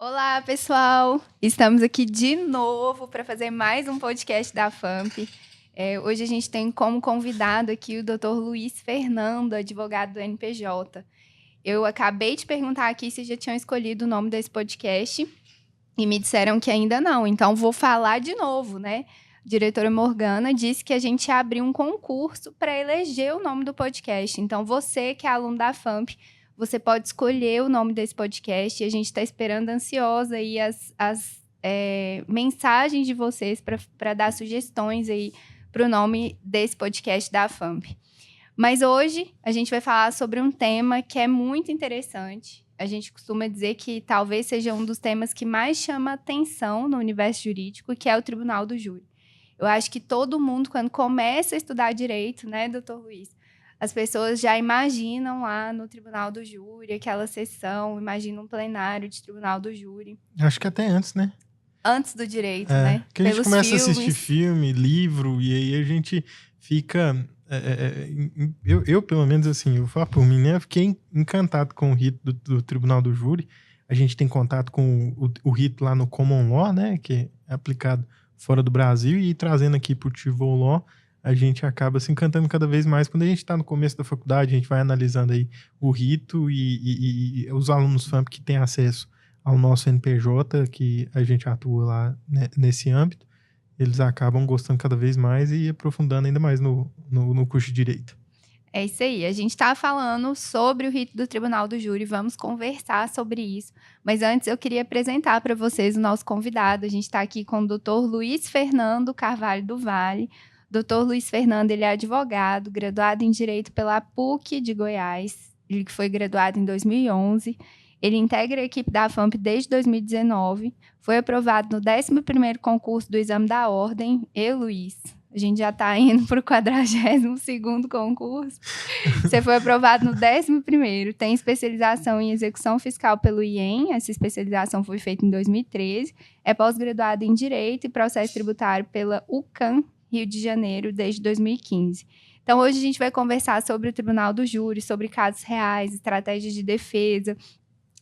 Olá, pessoal! Estamos aqui de novo para fazer mais um podcast da FAMP. Hoje a gente tem como convidado aqui o Dr. Luiz Fernando, advogado do NPJ. Eu acabei de perguntar aqui se já tinham escolhido o nome desse podcast e me disseram que ainda não, então vou falar de novo, né? A diretora Morgana disse que a gente ia abrir um concurso para eleger o nome do podcast. Então, você que é aluno da FAMP, você pode escolher o nome desse podcast e a gente está esperando ansiosa aí as mensagens de vocês para dar sugestões aí para o nome desse podcast da FAMP. Mas hoje a gente vai falar sobre um tema que é muito interessante. A gente costuma dizer que talvez seja um dos temas que mais chama atenção no universo jurídico, que é o Tribunal do Júri. Eu acho que todo mundo, quando começa a estudar direito, né, doutor Luiz? As pessoas já imaginam lá no Tribunal do Júri, aquela sessão, imaginam um plenário de Tribunal do Júri. Acho que até antes, né? Antes do direito, né? Que a gente começa a assistir filme, livro, e aí a gente fica... Eu, pelo menos, assim, eu vou falar por mim, né? Eu fiquei encantado com o rito do Tribunal do Júri. A gente tem contato com o rito lá no Common Law, né? Que é aplicado fora do Brasil, e trazendo aqui para o Civil Law, a gente acaba se encantando cada vez mais. Quando a gente está no começo da faculdade, a gente vai analisando aí o rito e os alunos FAMP que têm acesso ao nosso NPJ, que a gente atua lá, né, nesse âmbito, eles acabam gostando cada vez mais e aprofundando ainda mais no curso de Direito. É isso aí. A gente está falando sobre o rito do Tribunal do Júri, vamos conversar sobre isso. Mas antes eu queria apresentar para vocês o nosso convidado. A gente está aqui com o Dr. Luiz Fernando Carvalho do Vale. Dr. Luiz Fernando, ele é advogado, graduado em Direito pela PUC de Goiás. Ele foi graduado em 2011. Ele integra a equipe da FAMP desde 2019. Foi aprovado no 11º concurso do Exame da Ordem. Luiz, a gente já está indo para o 42º concurso. Você foi aprovado no 11º. Tem especialização em execução fiscal pelo IEM. Essa especialização foi feita em 2013. É pós-graduado em Direito e Processo Tributário pela UCAM, Rio de Janeiro, desde 2015. Então, hoje a gente vai conversar sobre o Tribunal do Júri, sobre casos reais, estratégias de defesa,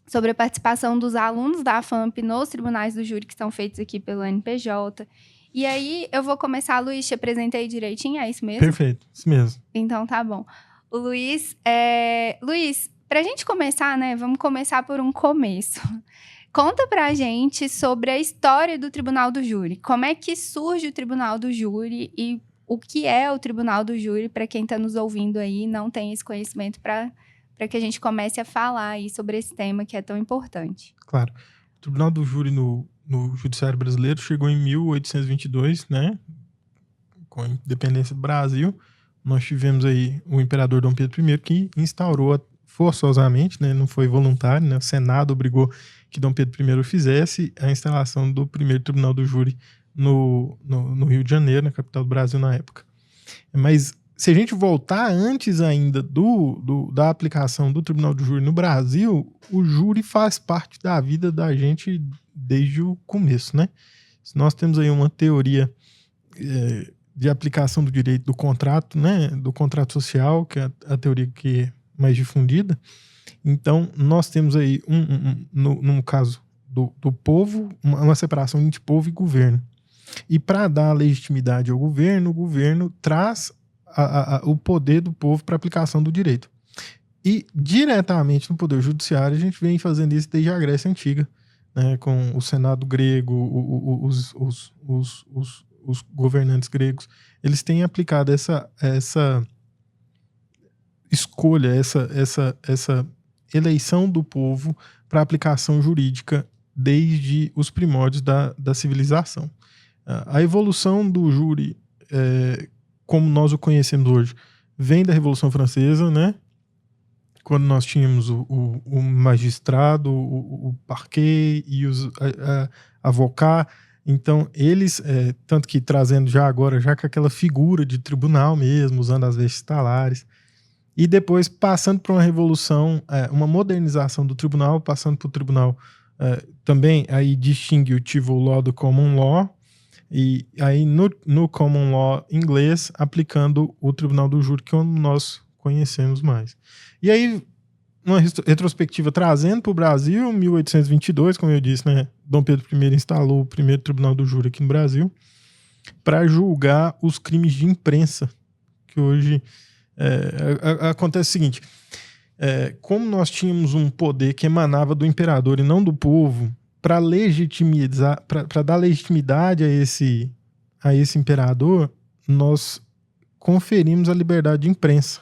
sobre a participação dos alunos da FAMP nos tribunais do júri que são feitos aqui pelo NPJ. E aí, eu vou começar, Luiz, te apresentei direitinho, é isso mesmo? Perfeito, isso mesmo. Então, tá bom. O Luiz, pra gente começar, né, vamos começar por um começo. Conta pra gente sobre a história do Tribunal do Júri. Como é que surge o Tribunal do Júri e o que é o Tribunal do Júri, para quem está nos ouvindo aí e não tem esse conhecimento, para que a gente comece a falar aí sobre esse tema que é tão importante. Claro. O Tribunal do Júri no Judiciário Brasileiro chegou em 1822, né? Com a independência do Brasil. Nós tivemos aí o imperador Dom Pedro I, que instaurou forçosamente, né? Não foi voluntário, né? O Senado obrigou que Dom Pedro I fizesse a instalação do primeiro Tribunal do Júri no Rio de Janeiro, na capital do Brasil na época. Mas se a gente voltar antes ainda da aplicação do Tribunal do Júri no Brasil, o júri faz parte da vida da gente desde o começo, né? Nós temos aí uma teoria de aplicação do direito do contrato, né? Do contrato social, que é a teoria que é mais difundida. Então, nós temos aí, no caso do povo, uma separação entre povo e governo. E para dar legitimidade ao governo, o governo traz o poder do povo para aplicação do direito. E diretamente no Poder Judiciário, a gente vem fazendo isso desde a Grécia Antiga, né, com o Senado grego, os governantes gregos. Eles têm aplicado essa escolha, essa eleição do povo para aplicação jurídica desde os primórdios da civilização. A evolução do júri, como nós o conhecemos hoje, vem da Revolução Francesa, né? Quando nós tínhamos o magistrado, o parquet e os avocats. Então, eles, tanto que trazendo já agora, já com aquela figura de tribunal mesmo, usando as vestes talares, e depois passando por uma revolução, uma modernização do tribunal, passando para o tribunal também, aí distingue o Civil Law do Common Law, e aí no Common Law inglês, aplicando o Tribunal do Júri, que é onde nós conhecemos mais. E aí, uma retrospectiva trazendo para o Brasil, 1822, como eu disse, né? Dom Pedro I instalou o primeiro tribunal do júri aqui no Brasil para julgar os crimes de imprensa, que hoje acontece o seguinte, como nós tínhamos um poder que emanava do imperador e não do povo, para legitimizar, para dar legitimidade a esse imperador, nós conferimos a liberdade de imprensa.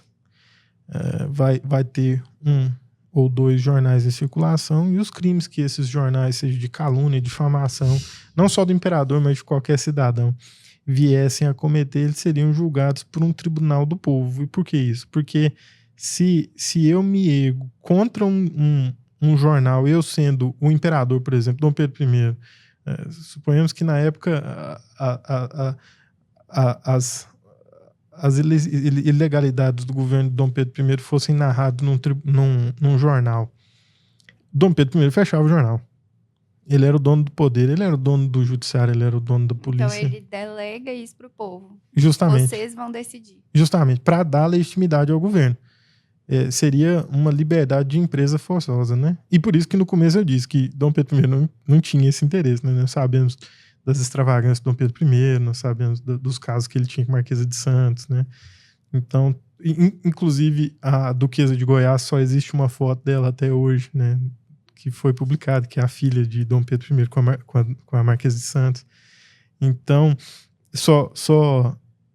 Vai ter 1 ou 2 jornais em circulação, e os crimes que esses jornais, seja de calúnia, difamação, não só do imperador, mas de qualquer cidadão, viessem a cometer, eles seriam julgados por um tribunal do povo. E por que isso? Porque se eu me ergo contra um jornal, eu sendo o imperador, por exemplo, Dom Pedro I, suponhamos que na época as ilegalidades do governo de Dom Pedro I fossem narradas num jornal. Dom Pedro I fechava o jornal. Ele era o dono do poder, ele era o dono do judiciário, ele era o dono da polícia. Então ele delega isso pro povo. Justamente. Vocês vão decidir. Justamente, para dar legitimidade ao governo. Seria uma liberdade de empresa forçosa, né? E por isso que no começo eu disse que Dom Pedro I não tinha esse interesse, né? Nós sabemos das extravagâncias de Dom Pedro I, nós sabemos dos casos que ele tinha com a Marquesa de Santos, né? Então, inclusive, a Duquesa de Goiás, só existe uma foto dela até hoje, né? Que foi publicada, que é a filha de Dom Pedro I com a Marquesa de Santos. Então,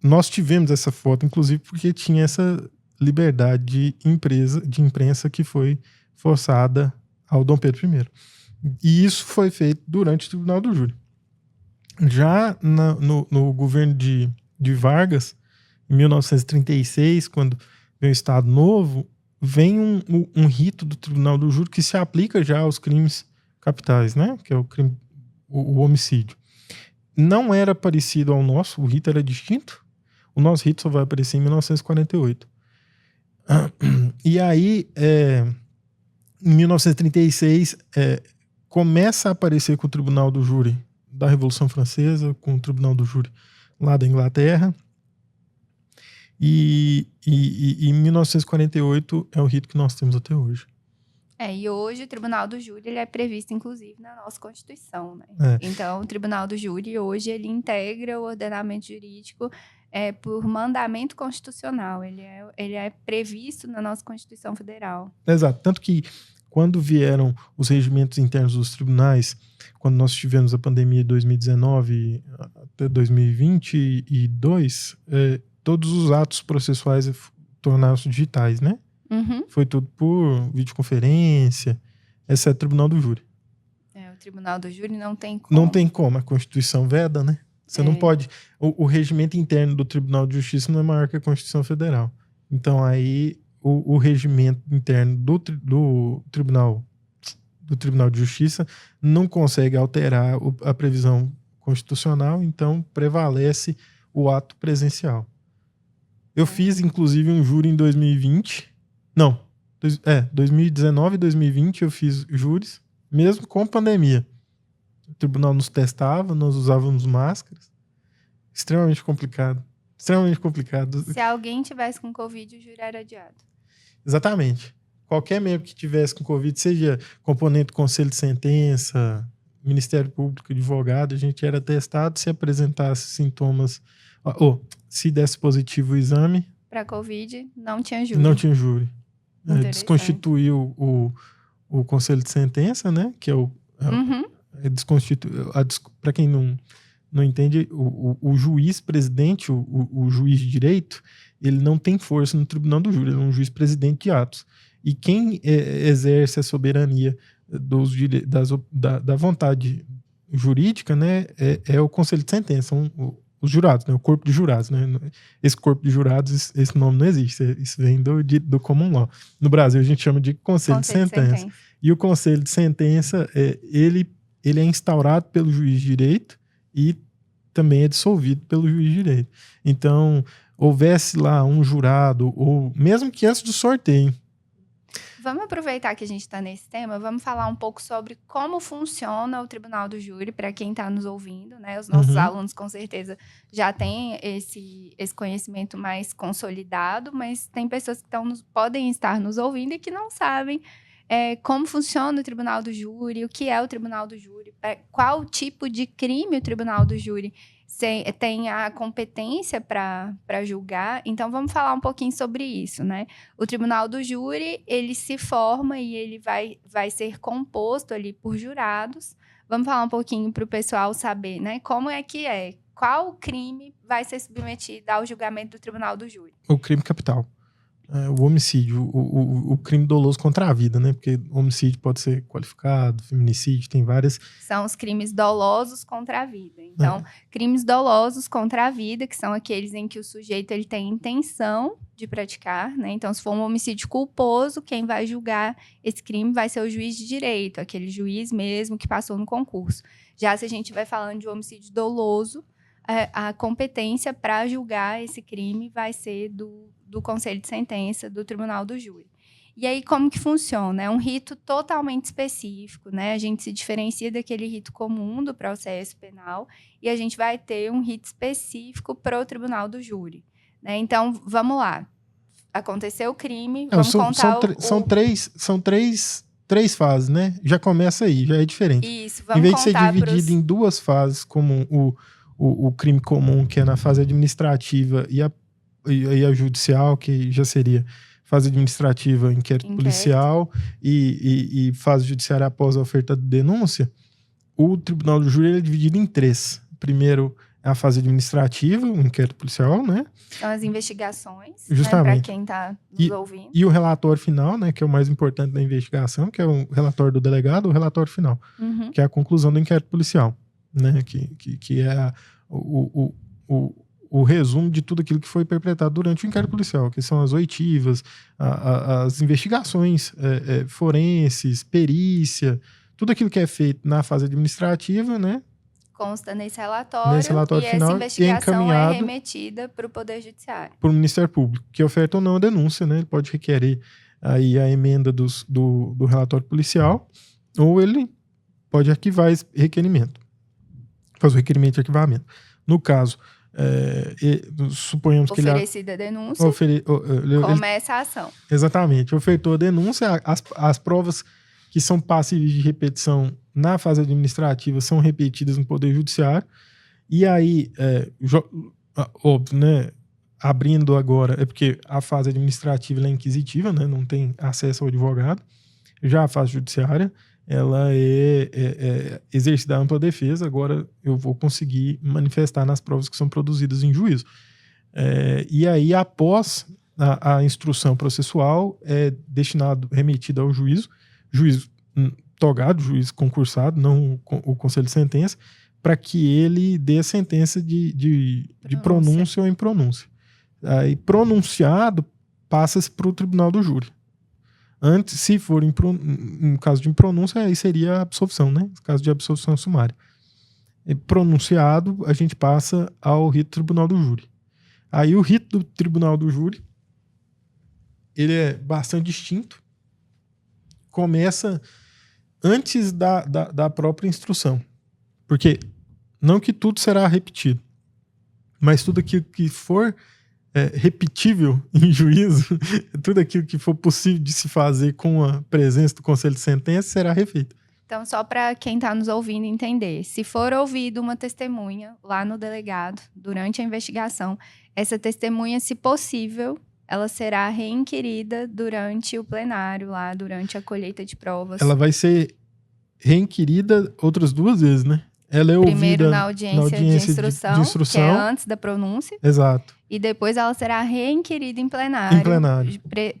nós tivemos essa foto, inclusive, porque tinha essa liberdade de imprensa que foi forçada ao Dom Pedro I. E isso foi feito durante o Tribunal do Júri. Já no governo de Vargas, em 1936, quando vem o Estado Novo, vem um rito do Tribunal do Júri que se aplica já aos crimes capitais, né? Que é o homicídio. Não era parecido ao nosso, o rito era distinto. O nosso rito só vai aparecer em 1948. E aí, em 1936, começa a aparecer com o Tribunal do Júri da Revolução Francesa, com o Tribunal do Júri lá da Inglaterra. E em 1948 é o rito que nós temos até hoje. E hoje o Tribunal do Júri ele é previsto, inclusive, na nossa Constituição, né? Então, o Tribunal do Júri hoje ele integra o ordenamento jurídico por mandamento constitucional. Ele é previsto na nossa Constituição Federal. Exato. Tanto que quando vieram os regimentos internos dos tribunais, quando nós tivemos a pandemia de 2019 até 2022, todos os atos processuais tornaram-se digitais, né? Uhum. Foi tudo por videoconferência. Esse é o Tribunal do Júri. O Tribunal do Júri não tem como. Não tem como. A Constituição veda, né? Você não pode... O regimento interno do Tribunal de Justiça não é maior que a Constituição Federal. Então, aí, o regimento interno do Tribunal de Justiça não consegue alterar a previsão constitucional, então prevalece o ato presencial. Eu fiz, inclusive, um júri em 2020. Não, 2019 e 2020 eu fiz júris, mesmo com pandemia. O tribunal nos testava, nós usávamos máscaras. Extremamente complicado. Extremamente complicado. Se alguém tivesse com Covid, o júri era adiado. Exatamente. Qualquer membro que tivesse com Covid, seja componente do Conselho de Sentença, Ministério Público, advogado, a gente era testado. Se apresentasse sintomas, se desse positivo o exame... Para Covid, não tinha júri. Não tinha júri. Desconstituiu o Conselho de Sentença, né? Que é o... Para quem não entende, o juiz presidente, o juiz de direito, ele não tem força no Tribunal do Júri, ele é um juiz presidente de atos. E quem exerce a soberania da vontade jurídica, né, é o Conselho de Sentença, os jurados, né, o corpo de jurados. Né? Esse corpo de jurados, esse nome não existe, isso vem do common law. No Brasil a gente chama de Conselho de Sentença. E o Conselho de Sentença, ele é instaurado pelo juiz de direito e também é dissolvido pelo juiz de direito. Então, houvesse lá um jurado, ou mesmo que antes do sorteio. Vamos aproveitar que a gente está nesse tema, vamos falar um pouco sobre como funciona o Tribunal do Júri, para quem está nos ouvindo, né? Os nossos alunos, com certeza, já têm esse conhecimento mais consolidado, mas tem pessoas que podem estar nos ouvindo e que não sabem como funciona o Tribunal do Júri, o que é o Tribunal do Júri, qual tipo de crime o Tribunal do Júri tem a competência para julgar. Então, vamos falar um pouquinho sobre isso, né? O Tribunal do Júri, ele se forma e ele vai ser composto ali por jurados. Vamos falar um pouquinho para o pessoal saber, né? Como é que é? Qual crime vai ser submetido ao julgamento do Tribunal do Júri? O crime capital. O homicídio, o crime doloso contra a vida, né? Porque homicídio pode ser qualificado, feminicídio, tem várias... São os crimes dolosos contra a vida. Então, crimes dolosos contra a vida, que são aqueles em que o sujeito ele tem intenção de praticar, né? Então, se for um homicídio culposo, quem vai julgar esse crime vai ser o juiz de direito, aquele juiz mesmo que passou no concurso. Já se a gente vai falando de homicídio doloso, a competência para julgar esse crime vai ser do Conselho de Sentença, do Tribunal do Júri. E aí, como que funciona? É um rito totalmente específico, né? A gente se diferencia daquele rito comum do processo penal e a gente vai ter um rito específico para o Tribunal do Júri, né? Então, vamos lá. Aconteceu o crime, vamos contar São três fases, né? Já começa aí, já é diferente. Isso, vamos contar. Em vez de ser dividido em duas fases, como o crime comum, que é na fase administrativa, e a judicial, que já seria fase administrativa, inquérito policial e fase judiciária após a oferta de denúncia, o Tribunal do Júri é dividido em três. Primeiro é a fase administrativa, o inquérito policial, né? São as investigações, justamente, né, para quem está nos ouvindo. E o relatório final, né, que é o mais importante da investigação, que é o relatório do delegado, o relatório final, que é a conclusão do inquérito policial, né, que é o resumo de tudo aquilo que foi perpetrado durante o inquérito policial, que são as oitivas, as investigações forenses, perícia, tudo aquilo que é feito na fase administrativa, né? Consta nesse relatório e final, essa investigação é remetida para o Poder Judiciário. Para o Ministério Público, que oferta ou não a denúncia, né? Ele pode requerer aí a emenda do relatório policial, ou ele pode arquivar esse requerimento, fazer o requerimento de arquivamento. No caso, suponhamos que ele... Oferecida a denúncia, começa a ação. Exatamente. Ofertou a denúncia, as provas que são passíveis de repetição na fase administrativa são repetidas no Poder Judiciário. E aí, óbvio, né? Abrindo agora, é porque a fase administrativa ela é inquisitiva, né? Não tem acesso ao advogado. Já a fase judiciária, ela é exercida a ampla defesa. Agora eu vou conseguir manifestar nas provas que são produzidas em juízo. E aí, após a instrução processual, é remetido ao juízo togado, juiz concursado, não o Conselho de Sentença, para que ele dê a sentença de pronúncia ou impronúncia. Aí, pronunciado, passa-se para o Tribunal do Júri. Antes, se for em caso de impronúncia, aí seria a absolvição, né? No caso de absolvição sumária. Pronunciado, a gente passa ao rito do Tribunal do Júri. Aí o rito do Tribunal do Júri, ele é bastante distinto. Começa antes da própria instrução. Porque não que tudo será repetido, mas tudo aquilo que for repetível em juízo, tudo aquilo que for possível de se fazer com a presença do Conselho de Sentença será refeito. Então, só para quem está nos ouvindo entender, se for ouvido uma testemunha lá no delegado, durante a investigação, essa testemunha, se possível, ela será reinquirida durante o plenário lá, durante a colheita de provas. Ela vai ser reinquirida outras 2 vezes, né? Ela é primeiro ouvida na audiência de instrução, que é antes da pronúncia. Exato. E depois ela será reinquirida em plenário.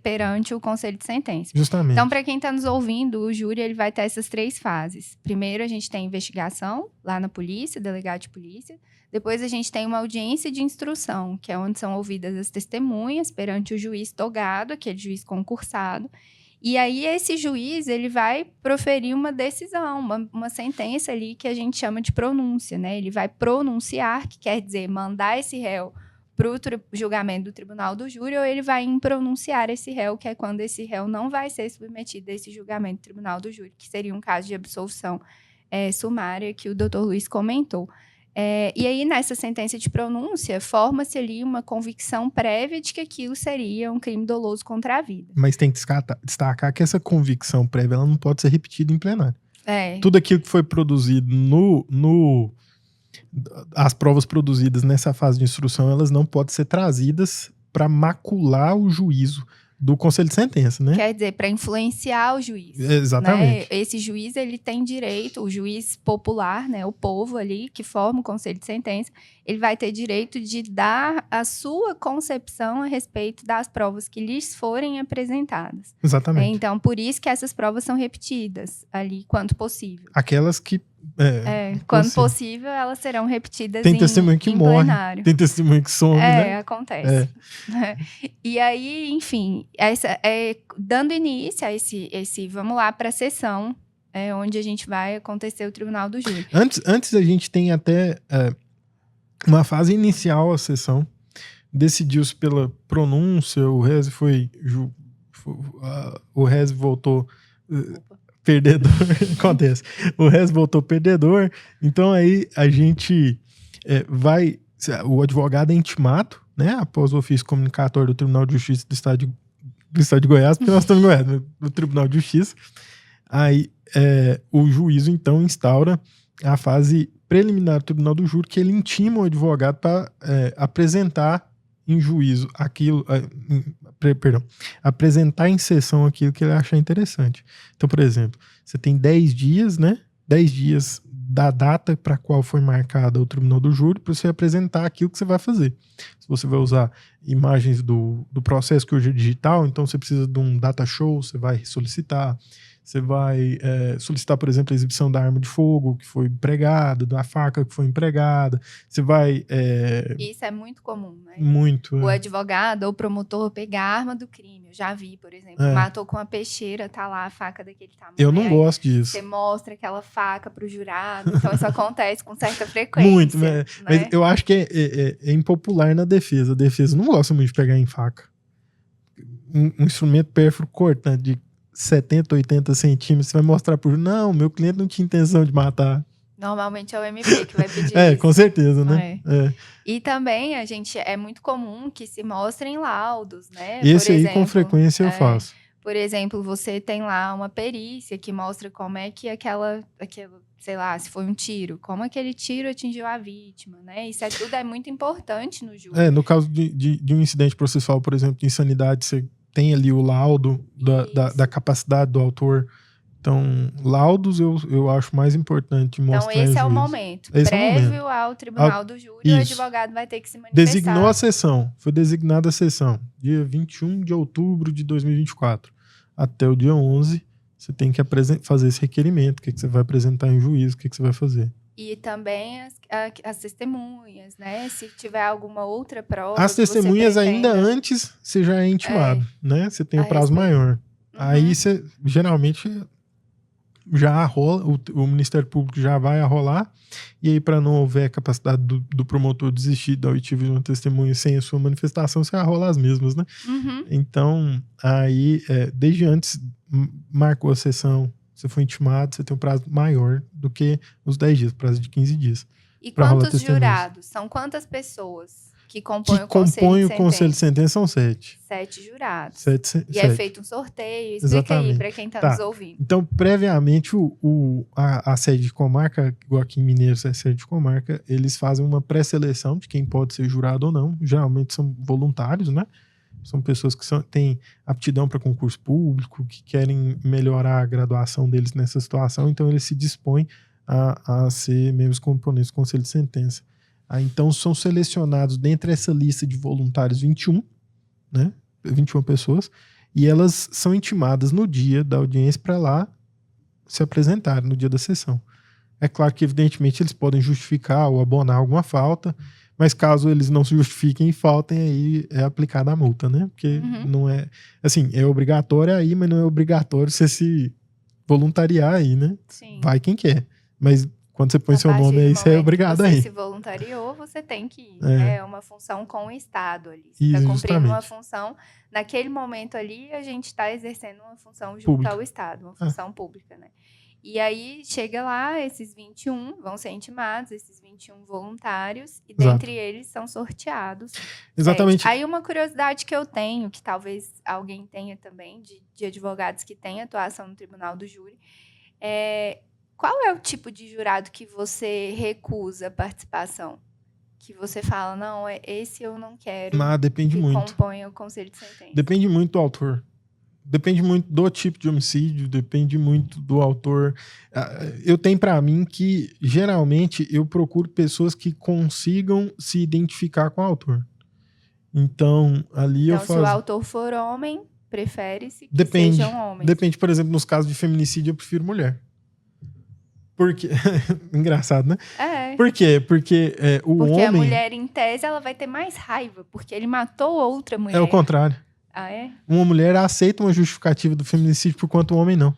Perante o Conselho de Sentença. Justamente. Então, para quem está nos ouvindo, o júri ele vai ter essas 3 fases. Primeiro, a gente tem a investigação lá na polícia, delegado de polícia. Depois, a gente tem uma audiência de instrução, que é onde são ouvidas as testemunhas perante o juiz togado, aquele juiz concursado. E aí, esse juiz, ele vai proferir uma decisão, uma sentença ali que a gente chama de pronúncia, né? Ele vai pronunciar, que quer dizer mandar esse réu para o julgamento do tribunal do júri, ou ele vai impronunciar esse réu, que é quando esse réu não vai ser submetido a esse julgamento do tribunal do júri, que seria um caso de absolvição sumária que o doutor Luiz comentou. E aí, nessa sentença de pronúncia, forma-se ali uma convicção prévia de que aquilo seria um crime doloso contra a vida. Mas tem que destacar que essa convicção prévia ela não pode ser repetida em plenário. Tudo aquilo que foi produzido as provas produzidas nessa fase de instrução, elas não podem ser trazidas para macular o juízo do conselho de sentença, né? Quer dizer, para influenciar o juiz. Exatamente. Né? Esse juiz, ele tem direito, o juiz popular, né, o povo ali, que forma o conselho de sentença, ele vai ter direito de dar a sua concepção a respeito das provas que lhes forem apresentadas. Exatamente. Então, por isso que essas provas são repetidas ali, quanto possível. Aquelas que... quando possível, elas serão repetidas tem testemunho que morre, plenário. Tem testemunho que some, né? Acontece. E aí, enfim, dando início a esse vamos lá para a sessão, onde a gente vai acontecer o tribunal do júri. Antes a gente tem até uma fase inicial a sessão, decidiu-se pela pronúncia, o réu voltou... perdedor, acontece. O réu voltou perdedor, então aí a gente o advogado é intimado, né, após o ofício comunicatório do Tribunal de Justiça do Estado de Goiás, porque nós estamos em Goiás, no Tribunal de Justiça, aí o juízo então instaura a fase preliminar do Tribunal do Júri, que ele intima o advogado para apresentar em juízo aquilo, apresentar em sessão aquilo que ele achar interessante. Então, por exemplo, você tem 10 dias, né? 10 dias da data para a qual foi marcada o tribunal do júri para você apresentar aquilo que você vai fazer. Se você vai usar imagens do processo que hoje é digital, então você precisa de um data show, você vai solicitar. Você vai solicitar, por exemplo, a exibição da arma de fogo que foi empregada, da faca que foi empregada. Você vai... Isso é muito comum, né? Muito. O advogado ou o promotor pegar a arma do crime. Eu já vi, por exemplo, matou com uma peixeira, tá lá a faca daquele tamanho. Eu não gosto disso. Você mostra aquela faca pro jurado. Então isso acontece com certa frequência. Muito, né? Mas eu acho que é impopular na defesa. A defesa não gosta muito de pegar em faca. Um instrumento pérfuro cortante de 70, 80 centímetros, você vai mostrar por... Não, meu cliente não tinha intenção de matar. Normalmente é o MP que vai pedir isso. Com certeza, né? E também, é muito comum que se mostrem laudos, né? Esse aí, com frequência, eu faço. Por exemplo, você tem lá uma perícia que mostra como é que aquela sei lá, se foi um tiro, como aquele tiro atingiu a vítima, né? Isso tudo é muito importante no júri. No caso de um incidente processual, por exemplo, de insanidade, você tem ali o laudo da capacidade do autor. Então, laudos eu acho mais importante mostrar. Então, esse é o momento. Prévio ao tribunal do júri, o advogado vai ter que se manifestar. Designou a sessão. Foi designada a sessão. Dia 21 de outubro de 2024. Até o dia 11, você tem que fazer esse requerimento. O que você vai apresentar em juízo, o que você vai fazer. E também as testemunhas, né? Se tiver alguma outra prova. As testemunhas ainda antes você já é intimado, né? Você tem o prazo maior. Aí você geralmente já arrola, o Ministério Público já vai arrolar, e aí para não houver capacidade do promotor desistir da oitiva de uma testemunha sem a sua manifestação, você arrola as mesmas, né? Então, aí, desde antes, marcou a sessão, você foi intimado, você tem um prazo maior do que os 10 dias, prazo de 15 dias. E quantos jurados? São quantas pessoas que compõem o conselho de sentença? São 7. 7 jurados. 7. É feito um sorteio. Explica aí para quem está nos ouvindo. Então, previamente, a sede de comarca, igual aqui em Mineiros é sede de comarca, eles fazem uma pré-seleção de quem pode ser jurado ou não. Geralmente são voluntários, né? São pessoas que têm aptidão para concurso público, que querem melhorar a graduação deles nessa situação, então eles se dispõem a ser membros componentes do Conselho de Sentença. Então são selecionados dentre essa lista de voluntários 21, né? 21 pessoas, e elas são intimadas no dia da audiência para lá se apresentarem, no dia da sessão. É claro que, evidentemente, eles podem justificar ou abonar alguma falta, mas caso eles não se justifiquem e faltem, aí é aplicada a multa, né? Porque não é... Assim, é obrigatório aí, mas não é obrigatório você se voluntariar aí, né? Sim. Vai quem quer. Mas Quando você põe seu nome aí, você é obrigado a ir. Se você se voluntariou, você tem que ir. É uma função com o Estado ali. Você está cumprindo uma função. Naquele momento ali, a gente está exercendo uma função junto ao Estado, uma função pública, né? E aí, chega lá, esses 21 vão ser intimados, esses 21 voluntários, e dentre eles são sorteados. Exatamente. 7. Aí, uma curiosidade que eu tenho, que talvez alguém tenha também, de advogados que têm atuação no Tribunal do Júri, qual é o tipo de jurado que você recusa a participação? Que você fala, não, esse eu não quero. Depende muito. Que compõe o conselho de sentença. Depende muito do autor. Depende muito do tipo de homicídio, depende muito do autor. Eu tenho para mim que, geralmente, eu procuro pessoas que consigam se identificar com o autor. Então, ali eu faço... se o autor for homem, prefere-se que sejam homens. Depende, por exemplo, nos casos de feminicídio, eu prefiro mulher. Porque... Engraçado, né? Por quê? Porque o homem... Porque a mulher, em tese, ela vai ter mais raiva, porque ele matou outra mulher. É o contrário. Uma mulher aceita uma justificativa do feminicídio, por quanto o homem não.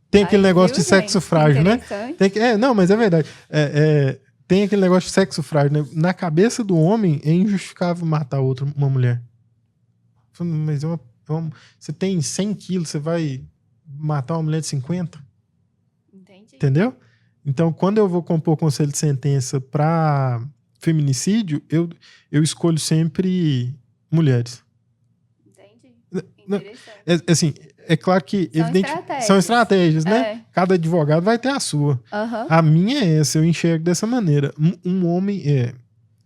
Tem aquele negócio de sexo frágil, né? Não, mas é verdade. Tem aquele negócio de sexo frágil, né? Na cabeça do homem, é injustificável matar uma mulher. Mas você tem 100 quilos, você vai matar uma mulher de 50? Entendi. Entendeu? Então, quando eu vou compor conselho de sentença para feminicídio, eu escolho sempre mulheres. Assim, é claro que são estratégias, né? Cada advogado vai ter a sua. A minha é essa, eu enxergo dessa maneira. Um homem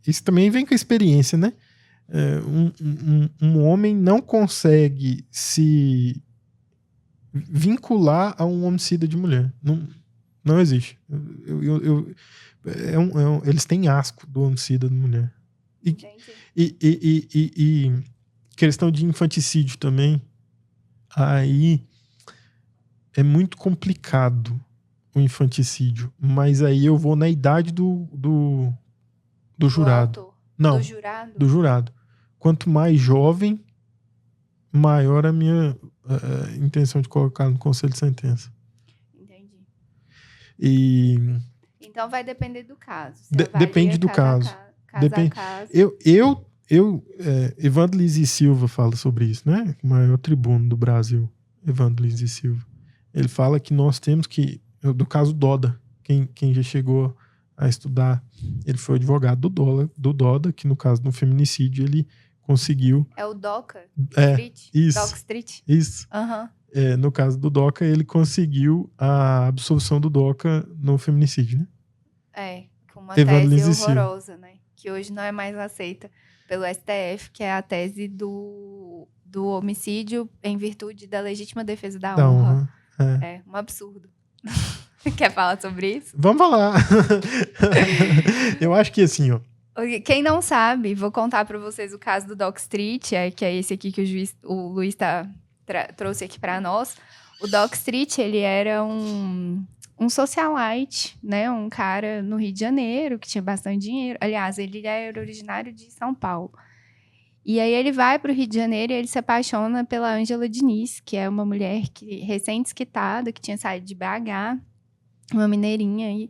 isso também vem com a experiência, né? Um homem não consegue se vincular a um homicida de mulher. Não existe. Eles têm asco do homicida de mulher. E questão de infanticídio também, aí é muito complicado o infanticídio, mas aí eu vou na idade do jurado. Não, do jurado. Quanto mais jovem, maior a minha intenção de colocar no conselho de sentença. Entendi. Então vai depender do caso. Depende do caso. Depende. Caso. Evandro Lins e Silva fala sobre isso, né? O maior tribuno do Brasil, Evandro Lins e Silva. Ele fala que nós temos que... Do caso Doda, quem já chegou a estudar, ele foi advogado do Doda, que no caso do feminicídio ele conseguiu... É o DOCA? Street? Isso. DOC Street? Isso. No caso do DOCA, ele conseguiu a absolvição do DOCA no feminicídio, né? Com uma tese horrorosa, né? Que hoje não é mais aceita pelo STF, que é a tese do homicídio em virtude da legítima defesa da honra. É um absurdo. Quer falar sobre isso? Vamos falar. Eu acho que assim, ó. Quem não sabe, vou contar para vocês o caso do Doc Street, que é esse aqui que o Luiz trouxe aqui para nós. O Doc Street, ele era um socialite, né? Um cara no Rio de Janeiro que tinha bastante dinheiro. Aliás, ele era originário de São Paulo. E aí ele vai para o Rio de Janeiro e ele se apaixona pela Ângela Diniz, que é uma mulher recém-desquitada, que tinha saído de BH, uma mineirinha.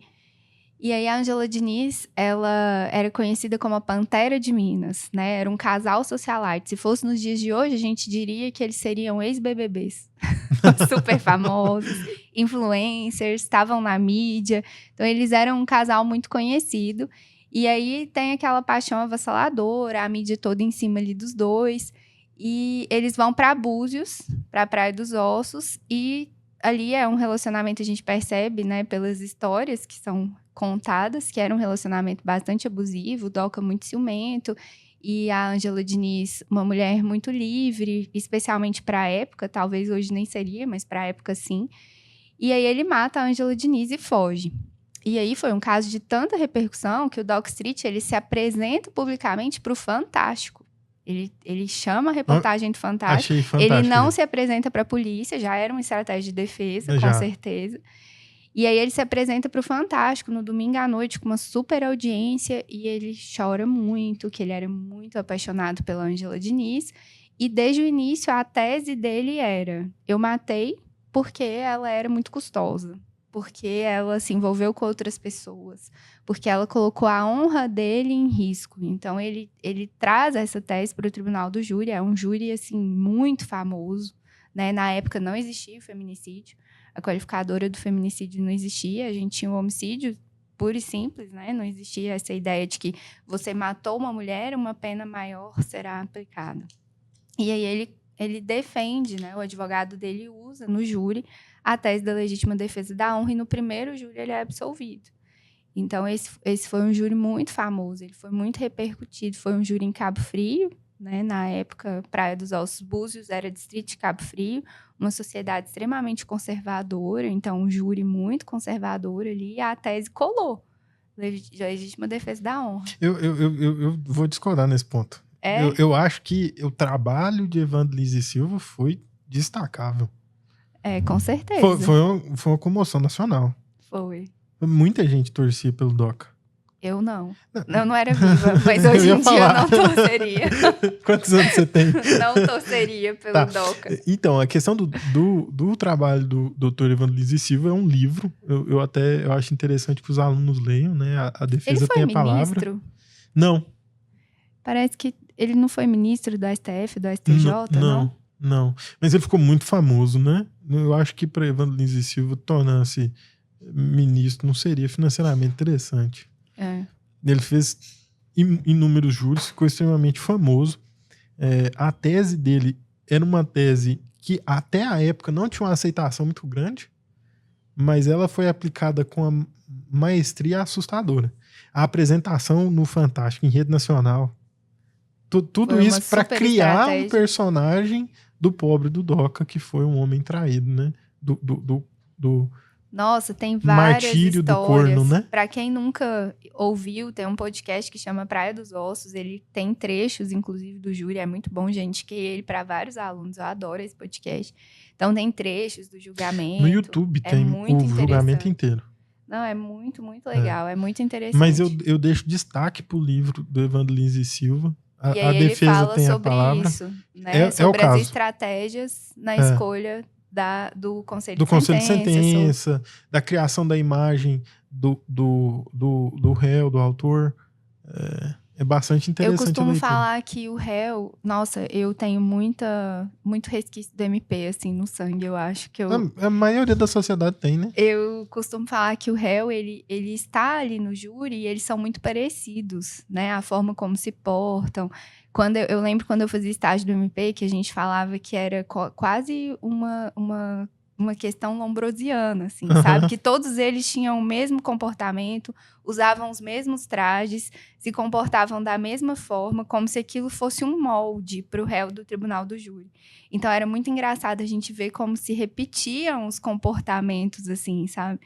E aí a Ângela Diniz, ela era conhecida como a Pantera de Minas, né? Era um casal socialite. Se fosse nos dias de hoje, a gente diria que eles seriam ex-BBBs. Super famosos, influencers, estavam na mídia. Então, eles eram um casal muito conhecido. E aí, tem aquela paixão avassaladora, a mídia toda em cima ali dos dois. E eles vão para Búzios, para a Praia dos Ossos. E ali é um relacionamento, a gente percebe, né, pelas histórias que são contadas, que era um relacionamento bastante abusivo, o Doca muito ciumento. E a Ângela Diniz, uma mulher muito livre, especialmente para a época, talvez hoje nem seria, mas para a época sim. E aí ele mata a Ângela Diniz e foge. E aí foi um caso de tanta repercussão que o Doc Street, ele se apresenta publicamente para o Fantástico. Ele chama a reportagem do Fantástico. Achei fantástico. Ele não se apresenta para a polícia, já era uma estratégia de defesa, com certeza. E aí ele se apresenta para o Fantástico no domingo à noite com uma super audiência e ele chora muito, que ele era muito apaixonado pela Ângela Diniz. E desde o início a tese dele era: eu matei porque ela era muito custosa. porque ela se envolveu com outras pessoas, porque ela colocou a honra dele em risco. Então, ele traz essa tese para o tribunal do júri. É um júri, assim, muito famoso, né? Na época não existia o feminicídio. A qualificadora do feminicídio não existia. A gente tinha o homicídio puro e simples, né? Não existia essa ideia de que você matou uma mulher, uma pena maior será aplicada. E aí ele defende, né? O advogado dele usa no júri a tese da legítima defesa da honra, e no primeiro júri ele é absolvido. Então, esse foi um júri muito famoso, ele foi muito repercutido, foi um júri em Cabo Frio, né? Na época, Praia dos Ossos, Búzios era distrito de Cabo Frio, uma sociedade extremamente conservadora, então um júri muito conservador ali, e a tese colou. Legítima defesa da honra. Eu vou discordar nesse ponto. Eu acho que o trabalho de Evandro Lins e Silva foi destacável. Com certeza. Foi uma comoção nacional. Foi. Muita gente torcia pelo Doca. Eu não. Eu não era viva, mas hoje em dia eu não torceria. Quantos anos você tem? Não torceria pelo Doca. Então, a questão do trabalho do Dr. Evandro Lins e Silva é um livro. Eu acho interessante que os alunos leiam, né? A defesa tem a palavra. Ele foi ministro? Não. Parece que ele não foi ministro do STF, do STJ, não. Mas ele ficou muito famoso, né? Eu acho que para Evandro Lins e Silva tornar-se ministro não seria financeiramente interessante. Ele fez inúmeros júris, ficou extremamente famoso. A tese dele era uma tese que até a época não tinha uma aceitação muito grande, mas ela foi aplicada com a maestria assustadora. A apresentação no Fantástico, em rede nacional, tudo isso para criar um personagem do pobre do Doca, que foi um homem traído, né? Nossa, tem várias martírio histórias. Do corno, né? Pra quem nunca ouviu, tem um podcast que chama Praia dos Ossos. Ele tem trechos, inclusive, do júri. É muito bom, gente, que ele para vários alunos. Eu adoro esse podcast. Então, tem trechos do julgamento. No YouTube tem o julgamento inteiro. Não, é muito, muito legal. É muito interessante. Mas eu deixo destaque pro livro do Evandro Lins e Silva. E aí a defesa ele fala tem sobre a palavra. isso, né? Sobre as estratégias na escolha do Conselho de Sentença. Do Conselho de Sentença, da criação da imagem do réu, do autor. É bastante interessante. Eu costumo falar que o réu... Nossa, eu tenho muito resquício do MP, assim, no sangue, eu acho. Que a maioria da sociedade tem, né? Eu costumo falar que o réu, ele está ali no júri e eles são muito parecidos, né? A forma como se portam. Eu lembro quando eu fazia estágio do MP, que a gente falava que era quase uma questão lombrosiana, assim, sabe? Que todos eles tinham o mesmo comportamento, usavam os mesmos trajes, se comportavam da mesma forma, como se aquilo fosse um molde para o réu do tribunal do júri. Então, era muito engraçado a gente ver como se repetiam os comportamentos, assim, sabe?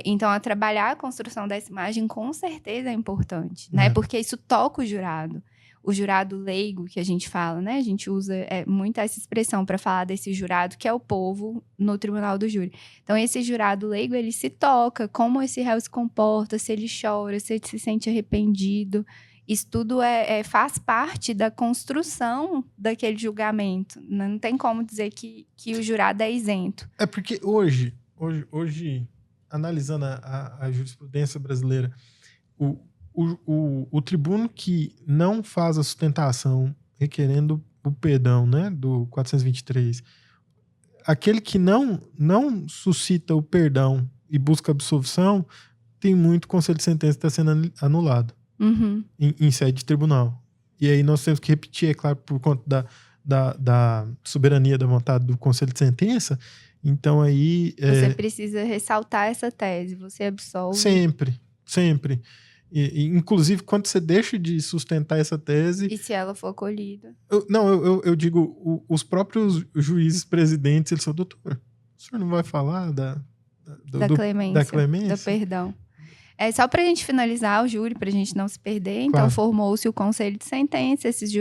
Então, a trabalhar a construção dessa imagem, com certeza, é importante, né? Porque isso toca o jurado. O jurado leigo, que a gente fala, né? A gente usa muito essa expressão para falar desse jurado, que é o povo no tribunal do júri. Então, esse jurado leigo, ele se toca, como esse réu se comporta, se ele chora, se ele se sente arrependido. Isso tudo faz parte da construção daquele julgamento. Não tem como dizer que o jurado é isento. É porque hoje analisando a jurisprudência brasileira, o tribuno que não faz a sustentação requerendo o perdão, né, do 423, aquele que não suscita o perdão e busca absolvição, tem muito conselho de sentença que está sendo anulado em sede de tribunal. E aí nós temos que repetir, é claro, por conta da soberania da vontade do conselho de sentença. Então aí... Você precisa ressaltar essa tese, você absolve. Sempre. E, inclusive, quando você deixa de sustentar essa tese... E se ela for acolhida? Eu digo, os próprios juízes presidentes, eles falam, doutor, o senhor não vai falar da clemência? Do perdão. Só para a gente finalizar o júri, para a gente não se perder. Então, claro. Formou-se o conselho de sentença, esses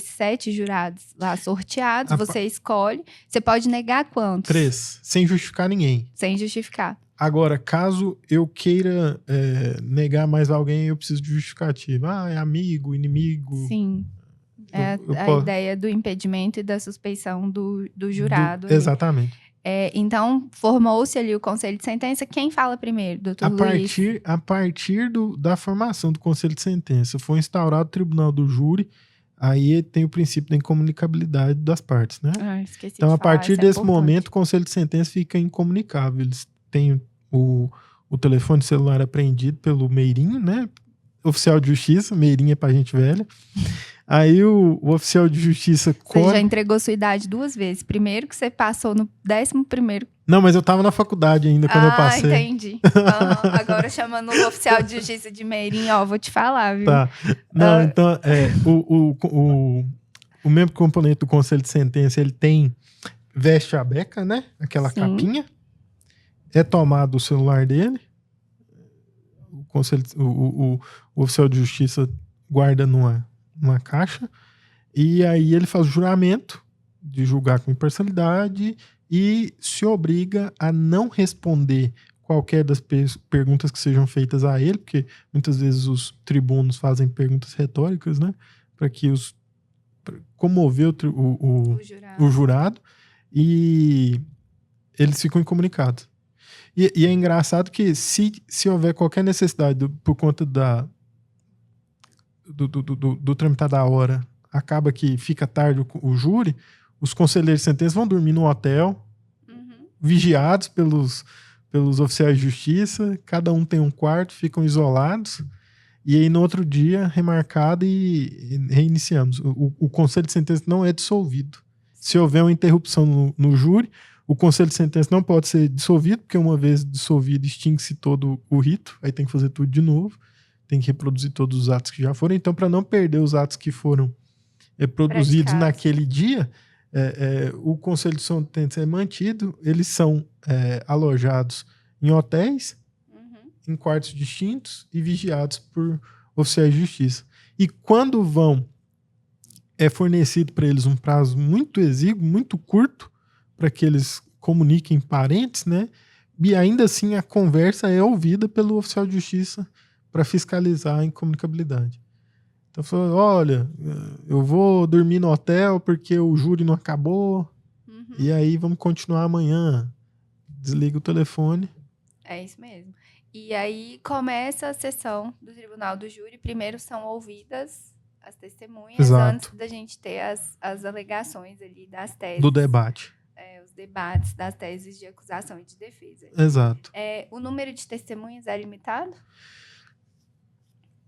7 jurados lá sorteados, você escolhe. Você pode negar quantos? 3, sem justificar ninguém. Sem justificar. Agora, caso eu queira negar mais alguém, eu preciso de justificativa. É amigo, inimigo. Sim. A ideia do impedimento e da suspeição do jurado. Exatamente. Então, formou-se ali o conselho de sentença. Quem fala primeiro, doutor Luiz? A partir da formação do conselho de sentença, foi instaurado o tribunal do júri, aí tem o princípio da incomunicabilidade das partes, né? Esqueci Então, de a falar, partir isso é desse importante. momento, o conselho de sentença fica incomunicável. Eles têm o telefone celular apreendido pelo Meirinho, né? Oficial de justiça, Meirinho é pra gente velha. Aí o oficial de justiça... Você já entregou sua idade 2 vezes. Primeiro que você passou no 11º. Não, mas eu tava na faculdade ainda quando eu passei. Entendi. Agora chamando o oficial de justiça de Meirinho, ó, vou te falar, viu? Tá. Não, então, o membro componente do conselho de sentença, ele veste a beca, né? Aquela Sim. capinha. É tomado o celular dele. O oficial de justiça guarda numa caixa. E aí ele faz o juramento de julgar com imparcialidade e se obriga a não responder qualquer das perguntas que sejam feitas a ele, porque muitas vezes os tribunos fazem perguntas retóricas, né? Para comover o jurado, e eles ficam incomunicados. E é engraçado que se houver qualquer necessidade por conta do tramitar da hora, acaba que fica tarde o júri, os conselheiros de sentença vão dormir no hotel, vigiados pelos oficiais de justiça, cada um tem um quarto, ficam isolados, e aí no outro dia, remarcado e reiniciamos. O conselho de sentença não é dissolvido. Se houver uma interrupção no júri, o conselho de sentença não pode ser dissolvido, porque uma vez dissolvido, extingue-se todo o rito, aí tem que fazer tudo de novo, tem que reproduzir todos os atos que já foram. Então, para não perder os atos que foram produzidos naquele dia, o conselho de sentença é mantido, eles são alojados em hotéis, em quartos distintos e vigiados por oficiais de justiça. E quando é fornecido para eles um prazo muito exíguo, muito curto, para que eles comuniquem parentes, né? E ainda assim a conversa é ouvida pelo oficial de justiça para fiscalizar a incomunicabilidade. Então, falou, olha, eu vou dormir no hotel porque o júri não acabou, e aí vamos continuar amanhã. Desliga o telefone. É isso mesmo. E aí começa a sessão do tribunal do júri. Primeiro são ouvidas as testemunhas, exato, antes da gente ter as alegações ali das teses. Do debate. Os debates das teses de acusação e de defesa. Exato. O número de testemunhas é limitado?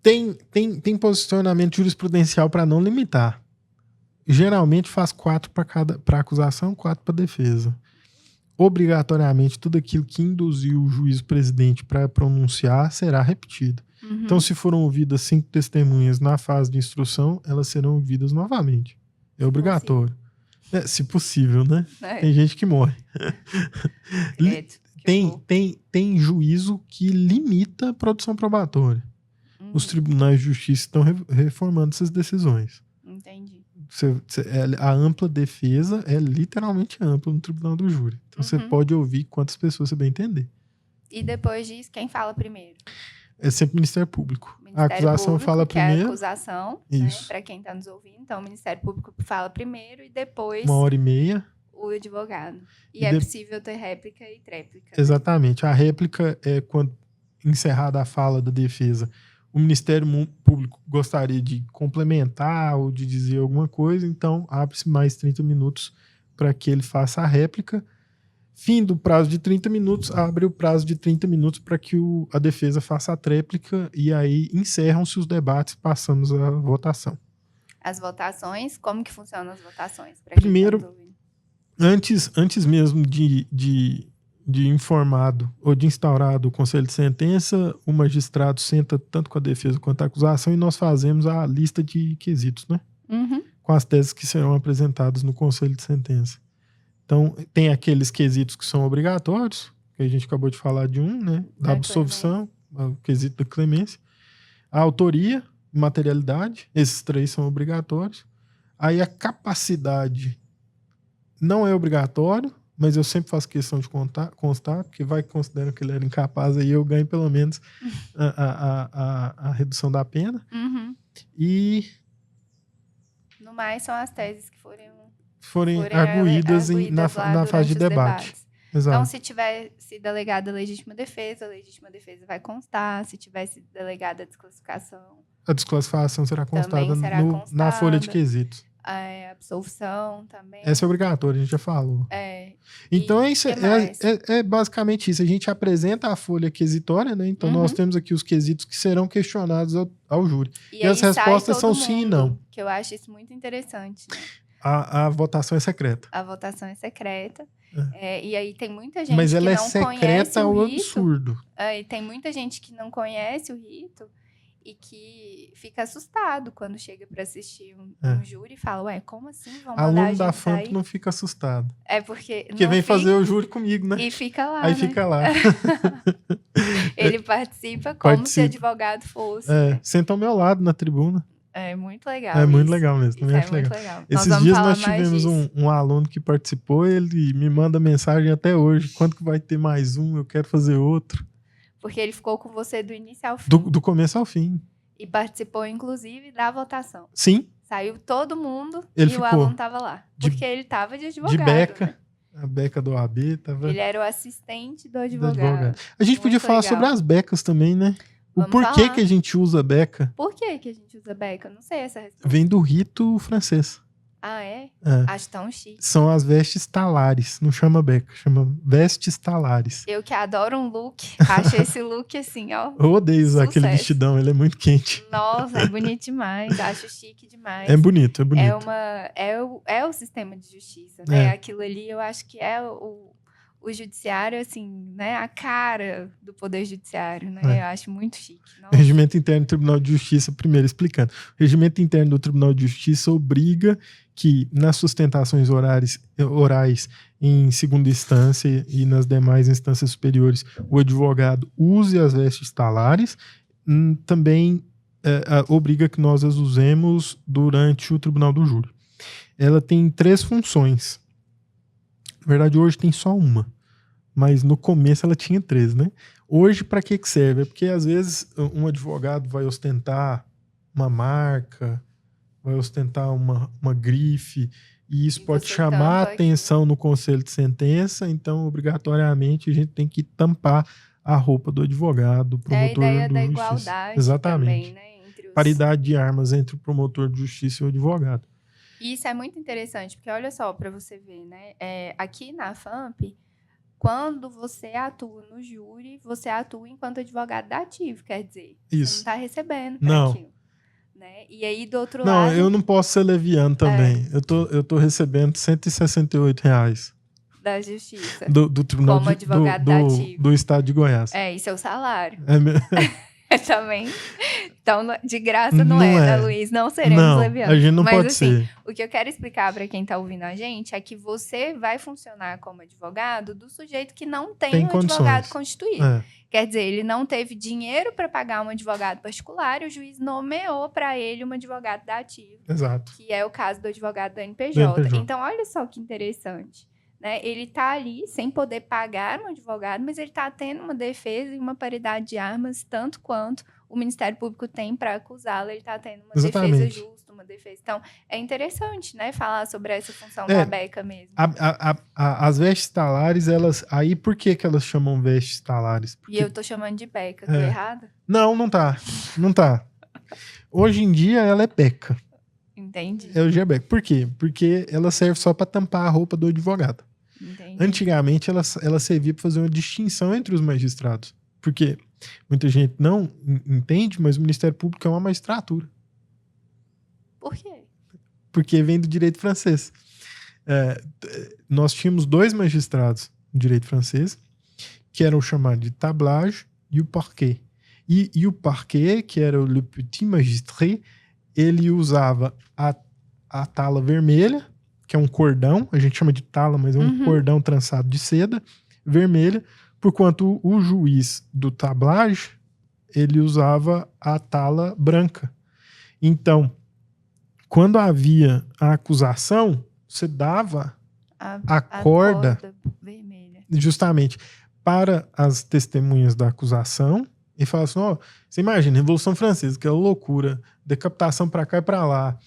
Tem posicionamento jurisprudencial para não limitar. Geralmente faz 4 para acusação, 4 para defesa. Obrigatoriamente, tudo aquilo que induziu o juiz-presidente para pronunciar será repetido. Então, se foram ouvidas 5 testemunhas na fase de instrução, elas serão ouvidas novamente. É obrigatório. Se possível, né? Tem gente que morre. Tem juízo que limita a produção probatória. Os tribunais de justiça estão reformando essas decisões. Entendi. A ampla defesa é literalmente ampla no tribunal do júri. Então você pode ouvir quantas pessoas você bem entender. E depois disso, quem fala primeiro? É sempre o Ministério Público. Ministério a acusação Público, fala primeiro. É a acusação, né, para quem está nos ouvindo. Então, o Ministério Público fala primeiro e depois... 1h30. O advogado. E é possível ter réplica e tréplica. Exatamente. Né? A réplica é quando, encerrada a fala da defesa, o Ministério Público gostaria de complementar ou de dizer alguma coisa, então abre-se mais 30 minutos para que ele faça a réplica. Fim do prazo de 30 minutos, abre o prazo de 30 minutos para que a defesa faça a tréplica e aí encerram-se os debates, passamos à votação. As votações, como que funcionam as votações? Primeiro, antes mesmo de informado ou de instaurado o conselho de sentença, o magistrado senta tanto com a defesa quanto a acusação e nós fazemos a lista de quesitos, né? Com as teses que serão apresentadas no conselho de sentença. Então, tem aqueles quesitos que são obrigatórios, que a gente acabou de falar de né? Da absolvição, o quesito da clemência. A autoria, materialidade, esses 3 são obrigatórios. Aí a capacidade não é obrigatório, mas eu sempre faço questão de constar, porque vai considerando que ele era incapaz, aí eu ganho pelo menos a redução da pena. E... no mais, são as teses que forem arguídas na fase de debate. Exato. Então, se tiver sido alegada legítima defesa, a legítima defesa vai constar. Se tiver sido delegada a desclassificação, A desclassificação será constada também será na folha de constada. quesitos. A absolvição também. Essa é obrigatória, a gente já falou. Então, E isso que mais? é basicamente isso. A gente apresenta a folha quesitória, né? Então, nós temos aqui os quesitos que serão questionados ao júri. E as respostas são sim e não. Que eu acho isso muito interessante. Né? A votação é secreta. A votação é secreta. E aí tem muita gente Mas ela que é não secreta conhece ao o rito. absurdo. E tem muita gente que não conhece o rito e que fica assustado quando chega para assistir um júri e fala, ué, como assim vão mandar a Aluno gente da sair? FAMP não fica assustado. Porque vem fazer o júri comigo, né? E fica lá, Aí né? fica lá. Ele participa como se advogado fosse. Né? Senta ao meu lado na tribuna. É muito legal. É muito legal mesmo. Também acho muito legal. Esses dias nós tivemos um aluno que participou, ele me manda mensagem até hoje. Quando que vai ter mais um? Eu quero fazer outro. Porque ele ficou com você do início ao fim. Do começo ao fim. E participou, inclusive, da votação. Sim. Saiu todo mundo ele o aluno estava lá. Porque ele estava de advogado. De beca. Né? A beca do OAB tava... Ele era o assistente do advogado. A gente podia falar sobre as becas também, né? O porquê que a gente usa beca. Por que a gente usa beca? Não sei essa resposta. Vem do rito francês. Ah, é? Acho tão chique. São as vestes talares. Não chama beca, chama vestes talares. Eu que adoro um look. Acho esse look assim, ó. Eu odeio usar aquele vestidão, ele é muito quente. Nossa, é bonito demais. Acho chique demais. É bonito, é bonito. É o sistema de justiça, né? Aquilo ali eu acho que é o judiciário, assim, né? A cara do poder judiciário, né? Eu acho muito chique. Nossa. Regimento interno do Tribunal de Justiça, primeiro explicando. O regimento interno do Tribunal de Justiça obriga que nas sustentações orais em segunda instância e nas demais instâncias superiores o advogado use as vestes talares. Também obriga que nós as usemos durante o tribunal do júri. Ela tem 3 funções. Na verdade, hoje tem só uma. Mas no começo ela tinha 3, né? Hoje, para que serve? É porque, às vezes, um advogado vai ostentar uma marca, vai ostentar uma grife, e isso pode chamar a atenção no conselho de sentença, então, obrigatoriamente, a gente tem que tampar a roupa do advogado, do promotor de justiça. É a ideia da igualdade. Exatamente. Também, né? Paridade de armas entre o promotor de justiça e o advogado. Isso é muito interessante, porque olha só, para você ver, né? Aqui na FAMP, quando você atua no júri, você atua enquanto advogado dativo, quer dizer, você não está recebendo por aquilo. Né? E aí, do outro lado... Não, eu não posso ser leviano também. Eu tô recebendo R$168. Da justiça. Do Tribunal como advogado dativo. Do estado de Goiás. E seu salário. Também. Então, de graça não é, né, Luiz? Não seremos levianos. A gente não pode assim, ser. O que eu quero explicar para quem está ouvindo a gente é que você vai funcionar como advogado do sujeito que não tem um advogado constituído. Quer dizer, ele não teve dinheiro para pagar um advogado particular e o juiz nomeou para ele um advogado dativo. Exato. Que é o caso do advogado do NPJ. Então, olha só que interessante. Né? Ele está ali sem poder pagar um advogado, mas ele está tendo uma defesa e uma paridade de armas, tanto quanto o Ministério Público tem para acusá-lo. Ele está tendo uma defesa justa, uma defesa. Então, é interessante, né, falar sobre essa função da beca mesmo. As vestes talares, elas... Aí, por que elas chamam vestes talares? Porque... E eu tô chamando de beca, tô errada? Não tá. Não tá. Hoje em dia, ela é beca. Entendi. Hoje é beca. Por quê? Porque ela serve só para tampar a roupa do advogado. Entendi. Antigamente, ela servia para fazer uma distinção entre os magistrados. Porque muita gente não entende, mas o Ministério Público é uma magistratura. Por quê? Porque vem do direito francês. Nós tínhamos 2 magistrados no direito francês, que eram chamados de tablage e o parquet. E o parquet, que era o le petit magistrat, ele usava a tala vermelha, que é um cordão, a gente chama de tala, mas é um cordão trançado de seda vermelha, porquanto o juiz do tablage, ele usava a tala branca. Então, quando havia a acusação, você dava a corda vermelha, justamente para as testemunhas da acusação, e falava assim, você imagina, Revolução Francesa, que é loucura, decapitação para cá e para lá.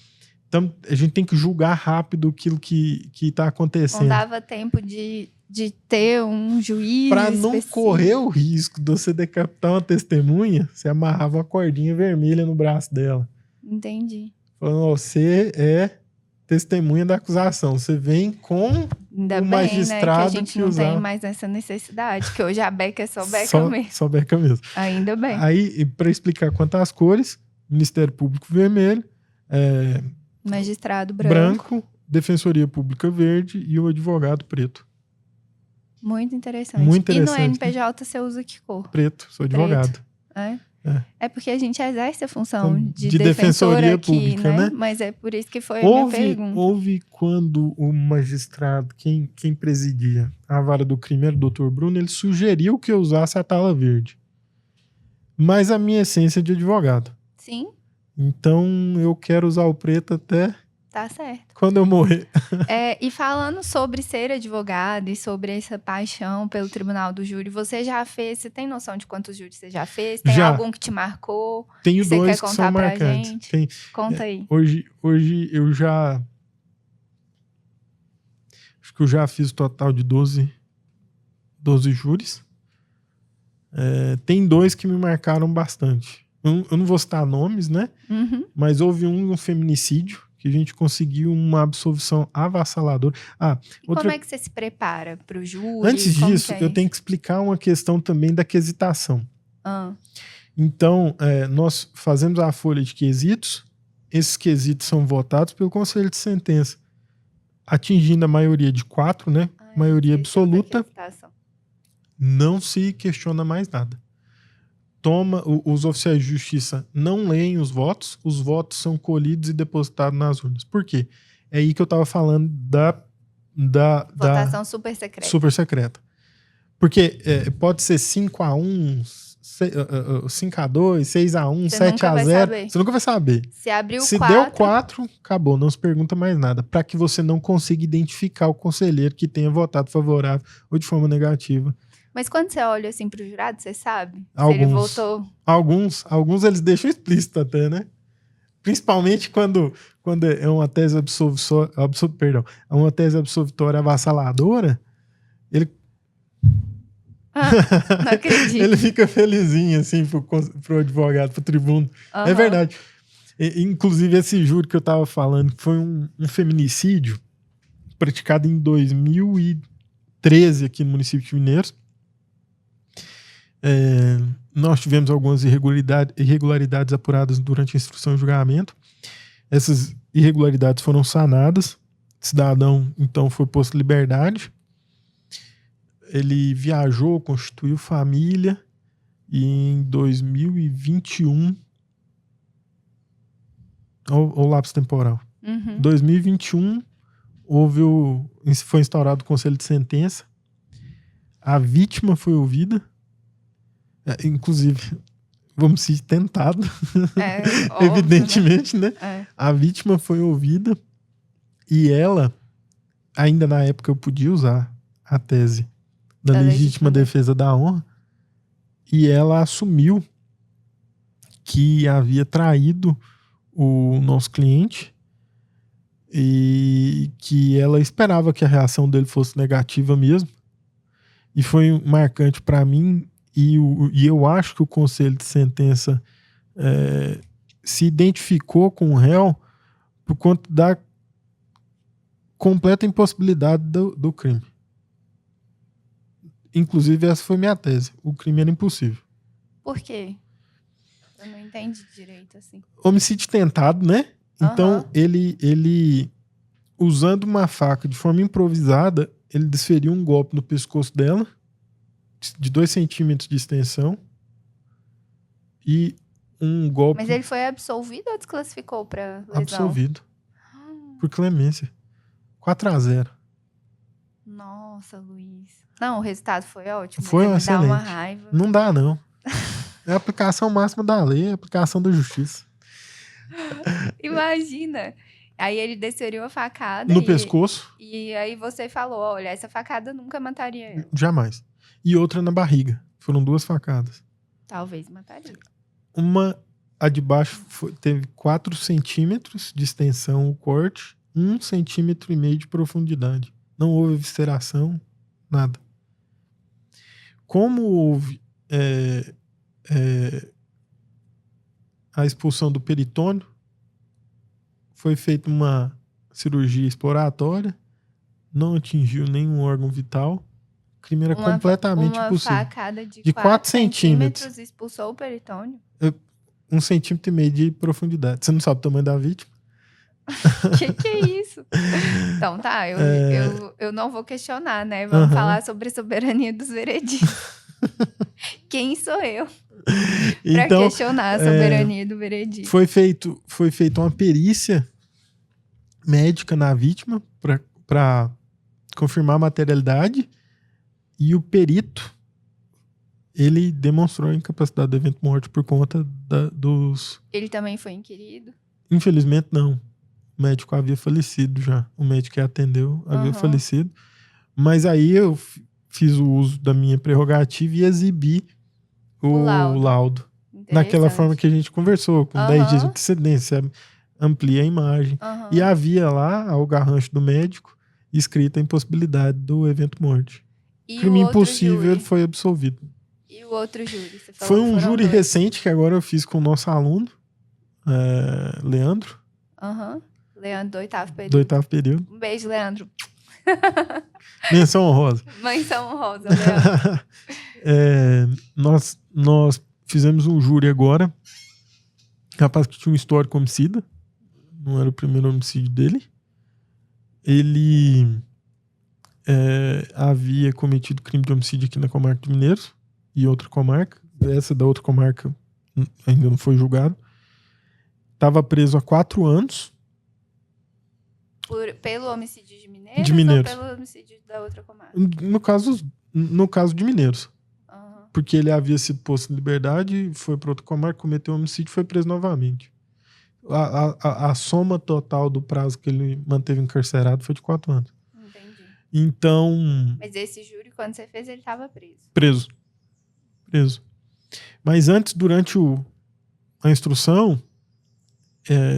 Então, a gente tem que julgar rápido aquilo que está acontecendo. Não dava tempo de de ter um juiz Pra não específico. correr o risco de você decapitar uma testemunha, você amarrava uma cordinha vermelha no braço dela. Entendi. Falando, ó, você é testemunha da acusação. Você vem com Ainda o bem, magistrado né, que a gente não usava. tem mais essa necessidade, que hoje a beca é só beca mesmo. Só beca mesmo. Ainda bem. Aí, para explicar quanto às cores, Ministério Público vermelho, Magistrado branco. Defensoria Pública verde e o advogado preto. Muito interessante. Muito interessante. E no NPJ você usa que cor? Preto, sou advogado. É porque a gente exerce a função de defensoria aqui, pública, né? Mas é por isso que foi a minha pergunta. Houve quando o magistrado, quem presidia a vara do crime era o doutor Bruno, ele sugeriu que eu usasse a tala verde. Mas a minha essência é de advogado. Sim. Então eu quero usar o preto até... Tá certo. Quando eu morrer. E falando sobre ser advogado e sobre essa paixão pelo tribunal do júri, você tem noção de quantos júris você já fez? Tem algum que te marcou? Tenho que você dois quer que contar são pra marcantes. gente? Conta aí. Hoje eu já... Acho que eu já fiz o total de 12 júris. Tem dois que me marcaram bastante. Eu não vou citar nomes, né? Uhum. Mas houve um feminicídio, que a gente conseguiu uma absolvição avassaladora. Como é que você se prepara para o júri? Antes disso, eu tenho que explicar uma questão também da quesitação. Então, nós fazemos a folha de quesitos, esses quesitos são votados pelo Conselho de Sentença, atingindo a maioria de 4, né? Maioria absoluta, não se questiona mais nada. Os oficiais de justiça não leem os votos são colhidos e depositados nas urnas. Por quê? É aí que eu estava falando da votação super secreta. Super secreta. Porque pode ser 5-1, 5-2, 6-1, 7-0. Você nunca vai saber. Se deu 4, acabou, não se pergunta mais nada. Para que você não consiga identificar o conselheiro que tenha votado favorável ou de forma negativa. Mas quando você olha assim pro jurado, você sabe? Alguns, se ele votou... Alguns eles deixam explícito até, né? Principalmente quando é uma tese absolvitória avassaladora, ele... não acredito. Ele fica felizinho, assim, pro advogado, pro tribuno. Uhum. É verdade. Inclusive, esse júri que eu tava falando, que foi um feminicídio praticado em 2013 aqui no município de Mineiros. Nós tivemos algumas irregularidades apuradas durante a instrução e julgamento. Essas irregularidades foram sanadas. O cidadão, então, foi posto em liberdade. Ele viajou, constituiu família e em 2021... Olha o lapso temporal. Em 2021, foi instaurado o Conselho de Sentença. A vítima foi ouvida. Inclusive, vamos ser tentado. Evidentemente, né? A vítima foi ouvida e ela, ainda na época eu podia usar a tese da legítima defesa da honra, e ela assumiu que havia traído o nosso cliente e que ela esperava que a reação dele fosse negativa mesmo. E foi marcante para mim. E eu acho que o Conselho de Sentença se identificou com o réu por conta da completa impossibilidade do crime. Inclusive, essa foi minha tese. O crime era impossível. Por quê? Eu não entendi direito, assim. Homicídio tentado, né? Então, ele, usando uma faca de forma improvisada, ele desferiu um golpe no pescoço dela, de 2 centímetros de extensão, e um golpe... Mas ele foi absolvido ou desclassificou para lesão? Absolvido. Por clemência. 4-0. Nossa, Luiz. Não, o resultado foi ótimo. Foi excelente. Dá uma raiva. Não dá, não. É a aplicação máxima da lei, é a aplicação da justiça. Imagina. Aí ele desferiu a facada. No pescoço. E aí você falou, olha, essa facada nunca mataria eu. Jamais. E outra na barriga. Foram 2 facadas. Talvez mataria. A de baixo teve 4 centímetros de extensão o corte, 1,5 centímetro de profundidade. Não houve evisceração, Nada. Como houve a expulsão do peritônio, foi feita uma cirurgia exploratória, não atingiu nenhum órgão vital. O crime era completamente impossível. Uma facada de 4 centímetros expulsou o peritônio? 1,5 centímetro de profundidade. Você não sabe o tamanho da vítima? Que é isso? Então tá, eu não vou questionar, né? Vamos falar sobre a soberania dos vereditos. Quem sou eu para questionar a soberania do veredito? Foi feita uma perícia médica na vítima para confirmar a materialidade, e o perito ele demonstrou a incapacidade do evento morte por conta dos... Ele também foi inquirido? Infelizmente não. O médico havia falecido já. O médico que atendeu havia falecido. Mas aí eu fiz o uso da minha prerrogativa e exibi o laudo. Naquela forma que a gente conversou, com 10 dias de antecedência, amplia a imagem. E havia lá, ao garrancho do médico, escrita a impossibilidade do evento morte. Crime impossível, ele foi absolvido. E o outro júri? Você falou foi um júri recente que agora eu fiz com o nosso aluno, Leandro. Leandro, do 8º período. Do 8º período. Um beijo, Leandro. Menção honrosa. Menção honrosa, Leandro. Nós fizemos um júri agora. Rapaz que tinha um histórico homicida. Não era o primeiro homicídio dele. Ele havia cometido crime de homicídio aqui na comarca de Mineiros e outra comarca. Essa da outra comarca ainda não foi julgado. Estava preso há 4 anos. Pelo homicídio de Mineiros? De Mineiros. Ou pelo homicídio da outra comarca? No caso de Mineiros. Porque ele havia sido posto em liberdade, foi para outra comarca, cometeu um homicídio e foi preso novamente. A soma total do prazo que ele manteve encarcerado foi de 4 anos. Entendi. Então... Mas esse júri, quando você fez, ele estava preso? Preso. Mas antes, durante a instrução...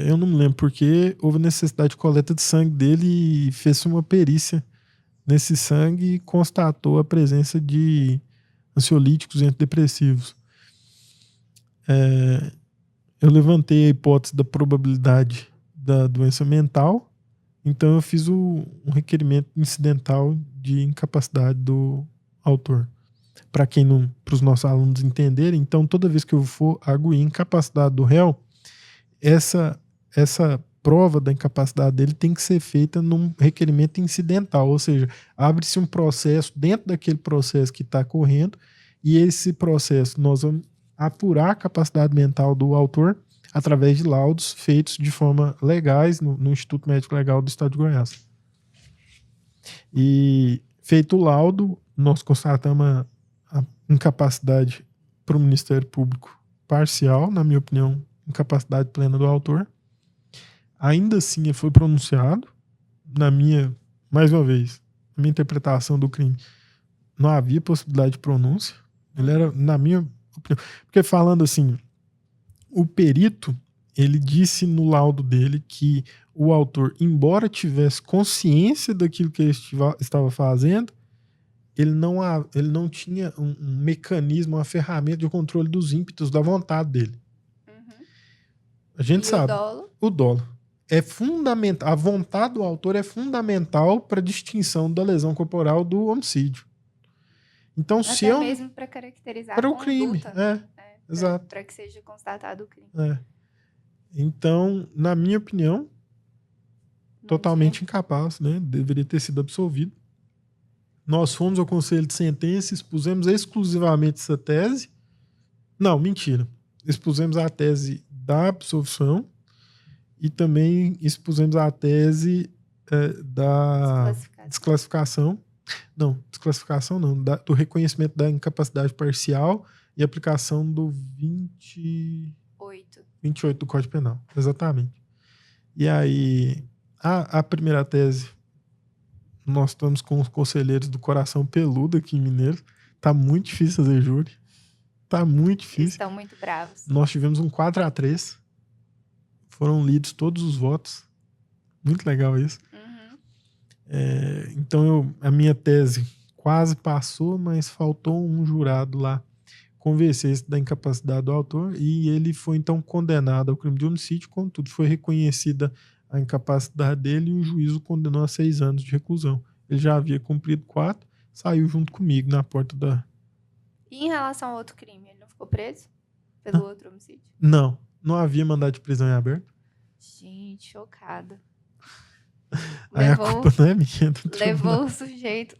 eu não me lembro porque houve necessidade de coleta de sangue dele e fez uma perícia nesse sangue e constatou a presença de ansiolíticos e antidepressivos. Eu levantei a hipótese da probabilidade da doença mental, então eu fiz um requerimento incidental de incapacidade do autor. Para os nossos alunos entenderem, então toda vez que eu for arguir incapacidade do réu, essa prova da incapacidade dele tem que ser feita num requerimento incidental, ou seja, abre-se um processo dentro daquele processo que está correndo, e esse processo nós vamos apurar a capacidade mental do autor através de laudos feitos de forma legais no Instituto Médico Legal do Estado de Goiás. E feito o laudo, nós constatamos a incapacidade para o Ministério Público parcial, na minha opinião, incapacidade plena do autor. Ainda assim, ele foi pronunciado, mais uma vez, na minha interpretação do crime, não havia possibilidade de pronúncia. Ele era, na minha opinião, porque falando assim, o perito, ele disse no laudo dele que o autor, embora tivesse consciência daquilo que ele estava fazendo, ele não tinha um mecanismo, uma ferramenta de controle dos ímpetos da vontade dele. A gente sabe. O dolo é fundamental. A vontade do autor é fundamental para a distinção da lesão corporal do homicídio. Então, até mesmo para caracterizar para o crime. Exato. Para que seja constatado o crime. Então, na minha opinião, totalmente incapaz, né? Deveria ter sido absolvido. Nós fomos ao Conselho de Sentença, expusemos exclusivamente essa tese. Não, mentira. Expusemos a tese da absolvição e também expusemos a tese da desclassificação. Não, desclassificação não, do reconhecimento da incapacidade parcial e aplicação do 28 do Código Penal. Exatamente. E aí, a primeira tese, nós estamos com os conselheiros do coração peludo aqui em Mineiros. Tá muito difícil fazer júri. Tá muito difícil. Eles estão muito bravos. Nós tivemos um 4-3. Foram lidos todos os votos. Muito legal isso. Então, a minha tese quase passou, mas faltou um jurado lá convencer-se da incapacidade do autor e ele foi então condenado ao crime de homicídio, contudo foi reconhecida a incapacidade dele e o juiz o condenou a 6 anos de reclusão. Ele já havia cumprido 4, saiu junto comigo na porta da... E em relação ao outro crime, ele não ficou preso pelo outro homicídio? Não havia mandado de prisão em aberto. Gente, chocada. Aí a culpa não é minha. Levou o sujeito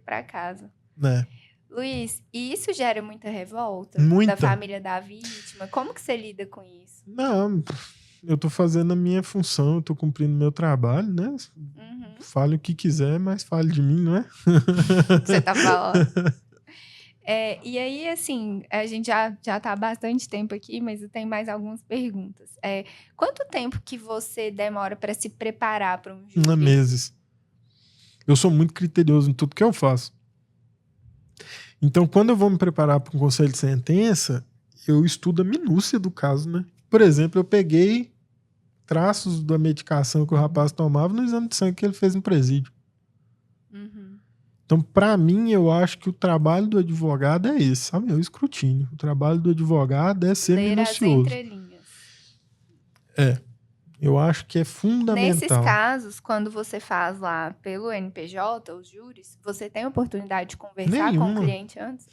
para casa. É. Luiz, e isso gera muita revolta Muita. da família da vítima? Como que você lida com isso? Não, eu tô fazendo a minha função, eu tô cumprindo meu trabalho, né? Uhum. Fale o que quiser, mas fale de mim, não é? Você tá falando. E aí, assim, a gente já tá há bastante tempo aqui, mas eu tenho mais algumas perguntas. Quanto tempo que você demora para se preparar para um júri? Meses. Eu sou muito criterioso em tudo que eu faço. Então, quando eu vou me preparar para um conselho de sentença, eu estudo a minúcia do caso, né? Por exemplo, eu peguei traços da medicação que o rapaz tomava no exame de sangue que ele fez no presídio. Uhum. Então, para mim, eu acho que o trabalho do advogado é esse, sabe? É o escrutínio. O trabalho do advogado é ser Ler minucioso. as entrelinhas. Eu acho que é fundamental. Nesses casos, quando você faz lá pelo NPJ, os júris, você tem a oportunidade de conversar com o cliente antes?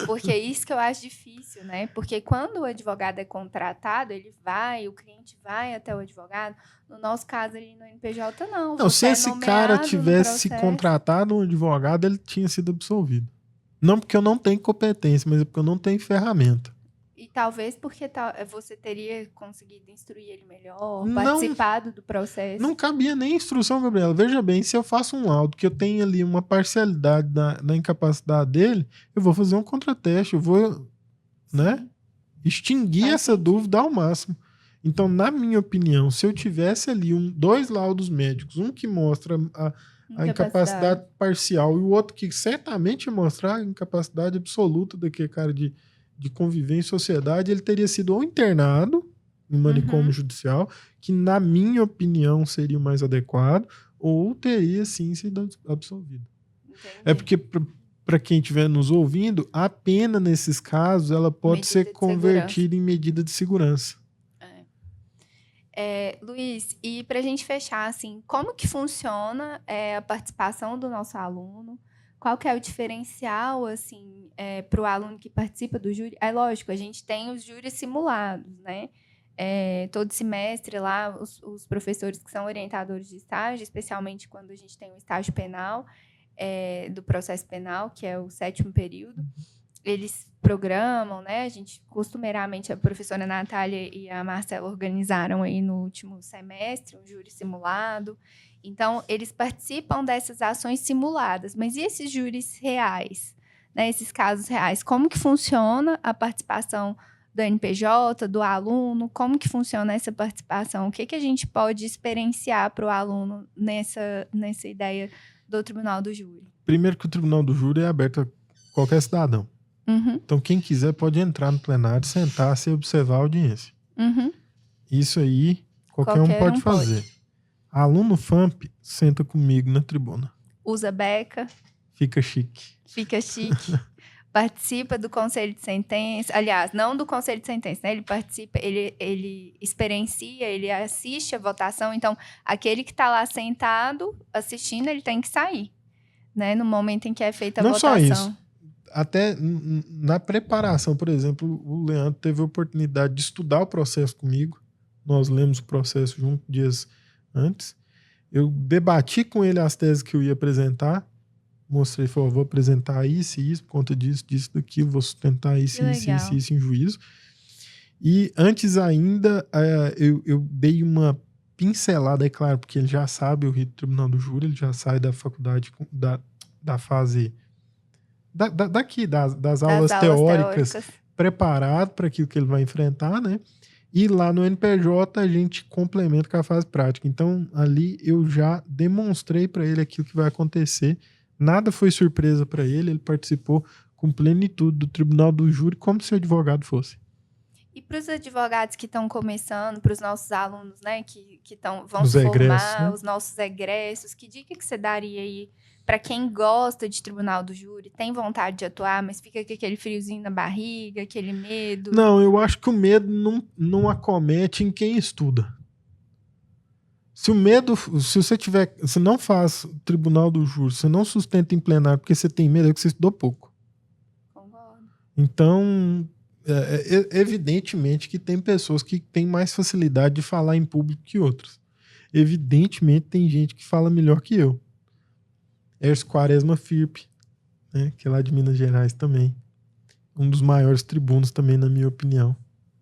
Porque é isso que eu acho difícil, né? Porque quando o advogado é contratado, o cliente vai até o advogado. No nosso caso ali no NPJ, não. Não, se esse cara tivesse contratado um advogado, ele tinha sido absolvido. Não porque eu não tenho competência, mas é porque eu não tenho ferramenta. E talvez porque você teria conseguido instruir ele melhor, participado do processo. Não cabia nem instrução, Gabriela. Veja bem, se eu faço um laudo que eu tenho ali uma parcialidade na incapacidade dele, eu vou fazer um contrateste, eu vou, né, extinguir essa dúvida ao máximo. Então, na minha opinião, se eu tivesse ali 2 laudos médicos, um que mostra a incapacidade parcial e o outro que certamente ia mostrar a incapacidade absoluta daquele cara de conviver em sociedade, ele teria sido ou internado em manicômio judicial, que na minha opinião seria o mais adequado, ou teria sim sido absolvido. Entendi. É porque, para quem estiver nos ouvindo, a pena nesses casos ela pode ser convertida em medida de segurança. Luiz, e para a gente fechar, assim, como que funciona a participação do nosso aluno? Qual que é o diferencial, assim, para o aluno que participa do júri? Lógico, a gente tem os júris simulados, né? Todo semestre lá, os professores que são orientadores de estágio, especialmente quando a gente tem o estágio penal, do processo penal, que é o 7º período, eles programam, né? A gente, costumeiramente, a professora Natália e a Marcela organizaram aí no último semestre um júri simulado. Então, eles participam dessas ações simuladas. Mas e esses júris reais? Né? Esses casos reais? Como que funciona a participação do NPJ, do aluno? Como que funciona essa participação? O que a gente pode experienciar para o aluno nessa ideia do Tribunal do Júri? Primeiro que o Tribunal do Júri é aberto a qualquer cidadão. Então, quem quiser pode entrar no plenário, sentar-se e observar a audiência. Isso aí, qualquer um pode fazer. Aluno FAMP senta comigo na tribuna. Usa beca. Fica chique. Participa do conselho de sentença. Aliás, não do conselho de sentença, né? Ele participa, ele experiencia, ele assiste a votação. Então, aquele que está lá sentado, assistindo, ele tem que sair. Né? No momento em que é feita a votação. Não só isso. Até na preparação, por exemplo, o Leandro teve a oportunidade de estudar o processo comigo. Nós lemos o processo juntos dias antes. Eu debati com ele as teses que eu ia apresentar. Mostrei, falei, vou apresentar isso e isso, por conta disso, daquilo, vou sustentar isso em juízo. E antes ainda, eu dei uma pincelada, é claro, porque ele já sabe o rito do Tribunal do Júri, ele já sai da faculdade, da fase... das aulas teóricas, preparado para aquilo que ele vai enfrentar, né? E lá no NPJ a gente complementa com a fase prática. Então, ali eu já demonstrei para ele aquilo que vai acontecer. Nada foi surpresa para ele, ele participou com plenitude do Tribunal do Júri como se o advogado fosse. E para os advogados que estão começando, para os nossos alunos, né, vão Os se egressos, formar, né? os nossos egressos, que dica que você daria aí para quem gosta de tribunal do júri, tem vontade de atuar, mas fica com aquele friozinho na barriga, aquele medo? Não, eu acho que o medo não acomete em quem estuda. Se o medo, se você tiver, você não faz tribunal do júri, você não sustenta em plenário porque você tem medo, é que você estudou pouco. Concordo. Então, evidentemente que tem pessoas que têm mais facilidade de falar em público que outras. Evidentemente tem gente que fala melhor que eu. Hércio Quaresma Firpe, né, que é lá de Minas Gerais também. Um dos maiores tribunos também, na minha opinião.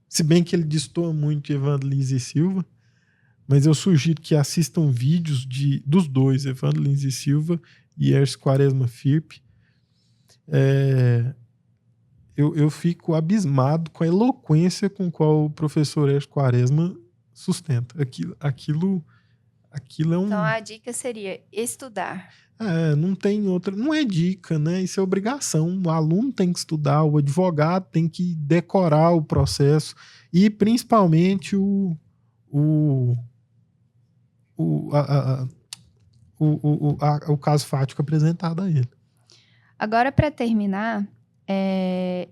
Se bem que ele destoa muito de Evandro Lins e Silva, mas eu sugiro que assistam vídeos dos dois, Evandro Lins e Silva e Hércio Quaresma Firpe. Eu fico abismado com a eloquência com qual o professor Hércio Quaresma sustenta. Aquilo é um... Então a dica seria estudar. não tem outra... Não é dica, né? Isso é obrigação. O aluno tem que estudar, o advogado tem que decorar o processo e principalmente o caso fático apresentado a ele. Agora, para terminar,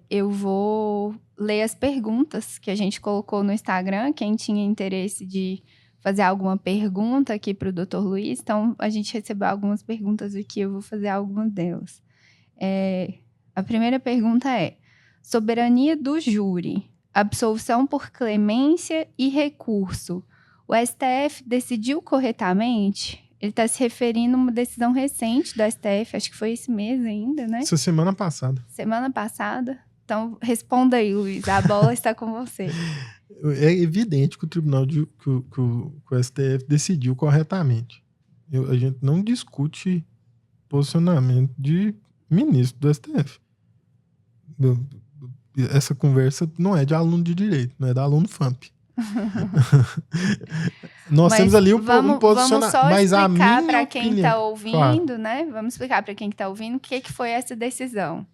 eu vou ler as perguntas que a gente colocou no Instagram. Quem tinha interesse de fazer alguma pergunta aqui para o Dr. Luiz, então a gente recebeu algumas perguntas aqui, eu vou fazer algumas delas. A primeira pergunta é: soberania do júri, absolvição por clemência e recurso. O STF decidiu corretamente? Ele está se referindo a uma decisão recente do STF, acho que foi esse mês ainda, né? Essa semana passada. Semana passada. Então, responda aí, Luiz. A bola está com você. É evidente que o tribunal que o STF decidiu corretamente. A gente não discute posicionamento de ministro do STF. Essa conversa não é de aluno de direito, não é da aluno FAMP. Nós temos ali um posicionamento. Vamos só mas explicar para quem está ouvindo, claro, né? Vamos explicar para quem está ouvindo o que foi essa decisão.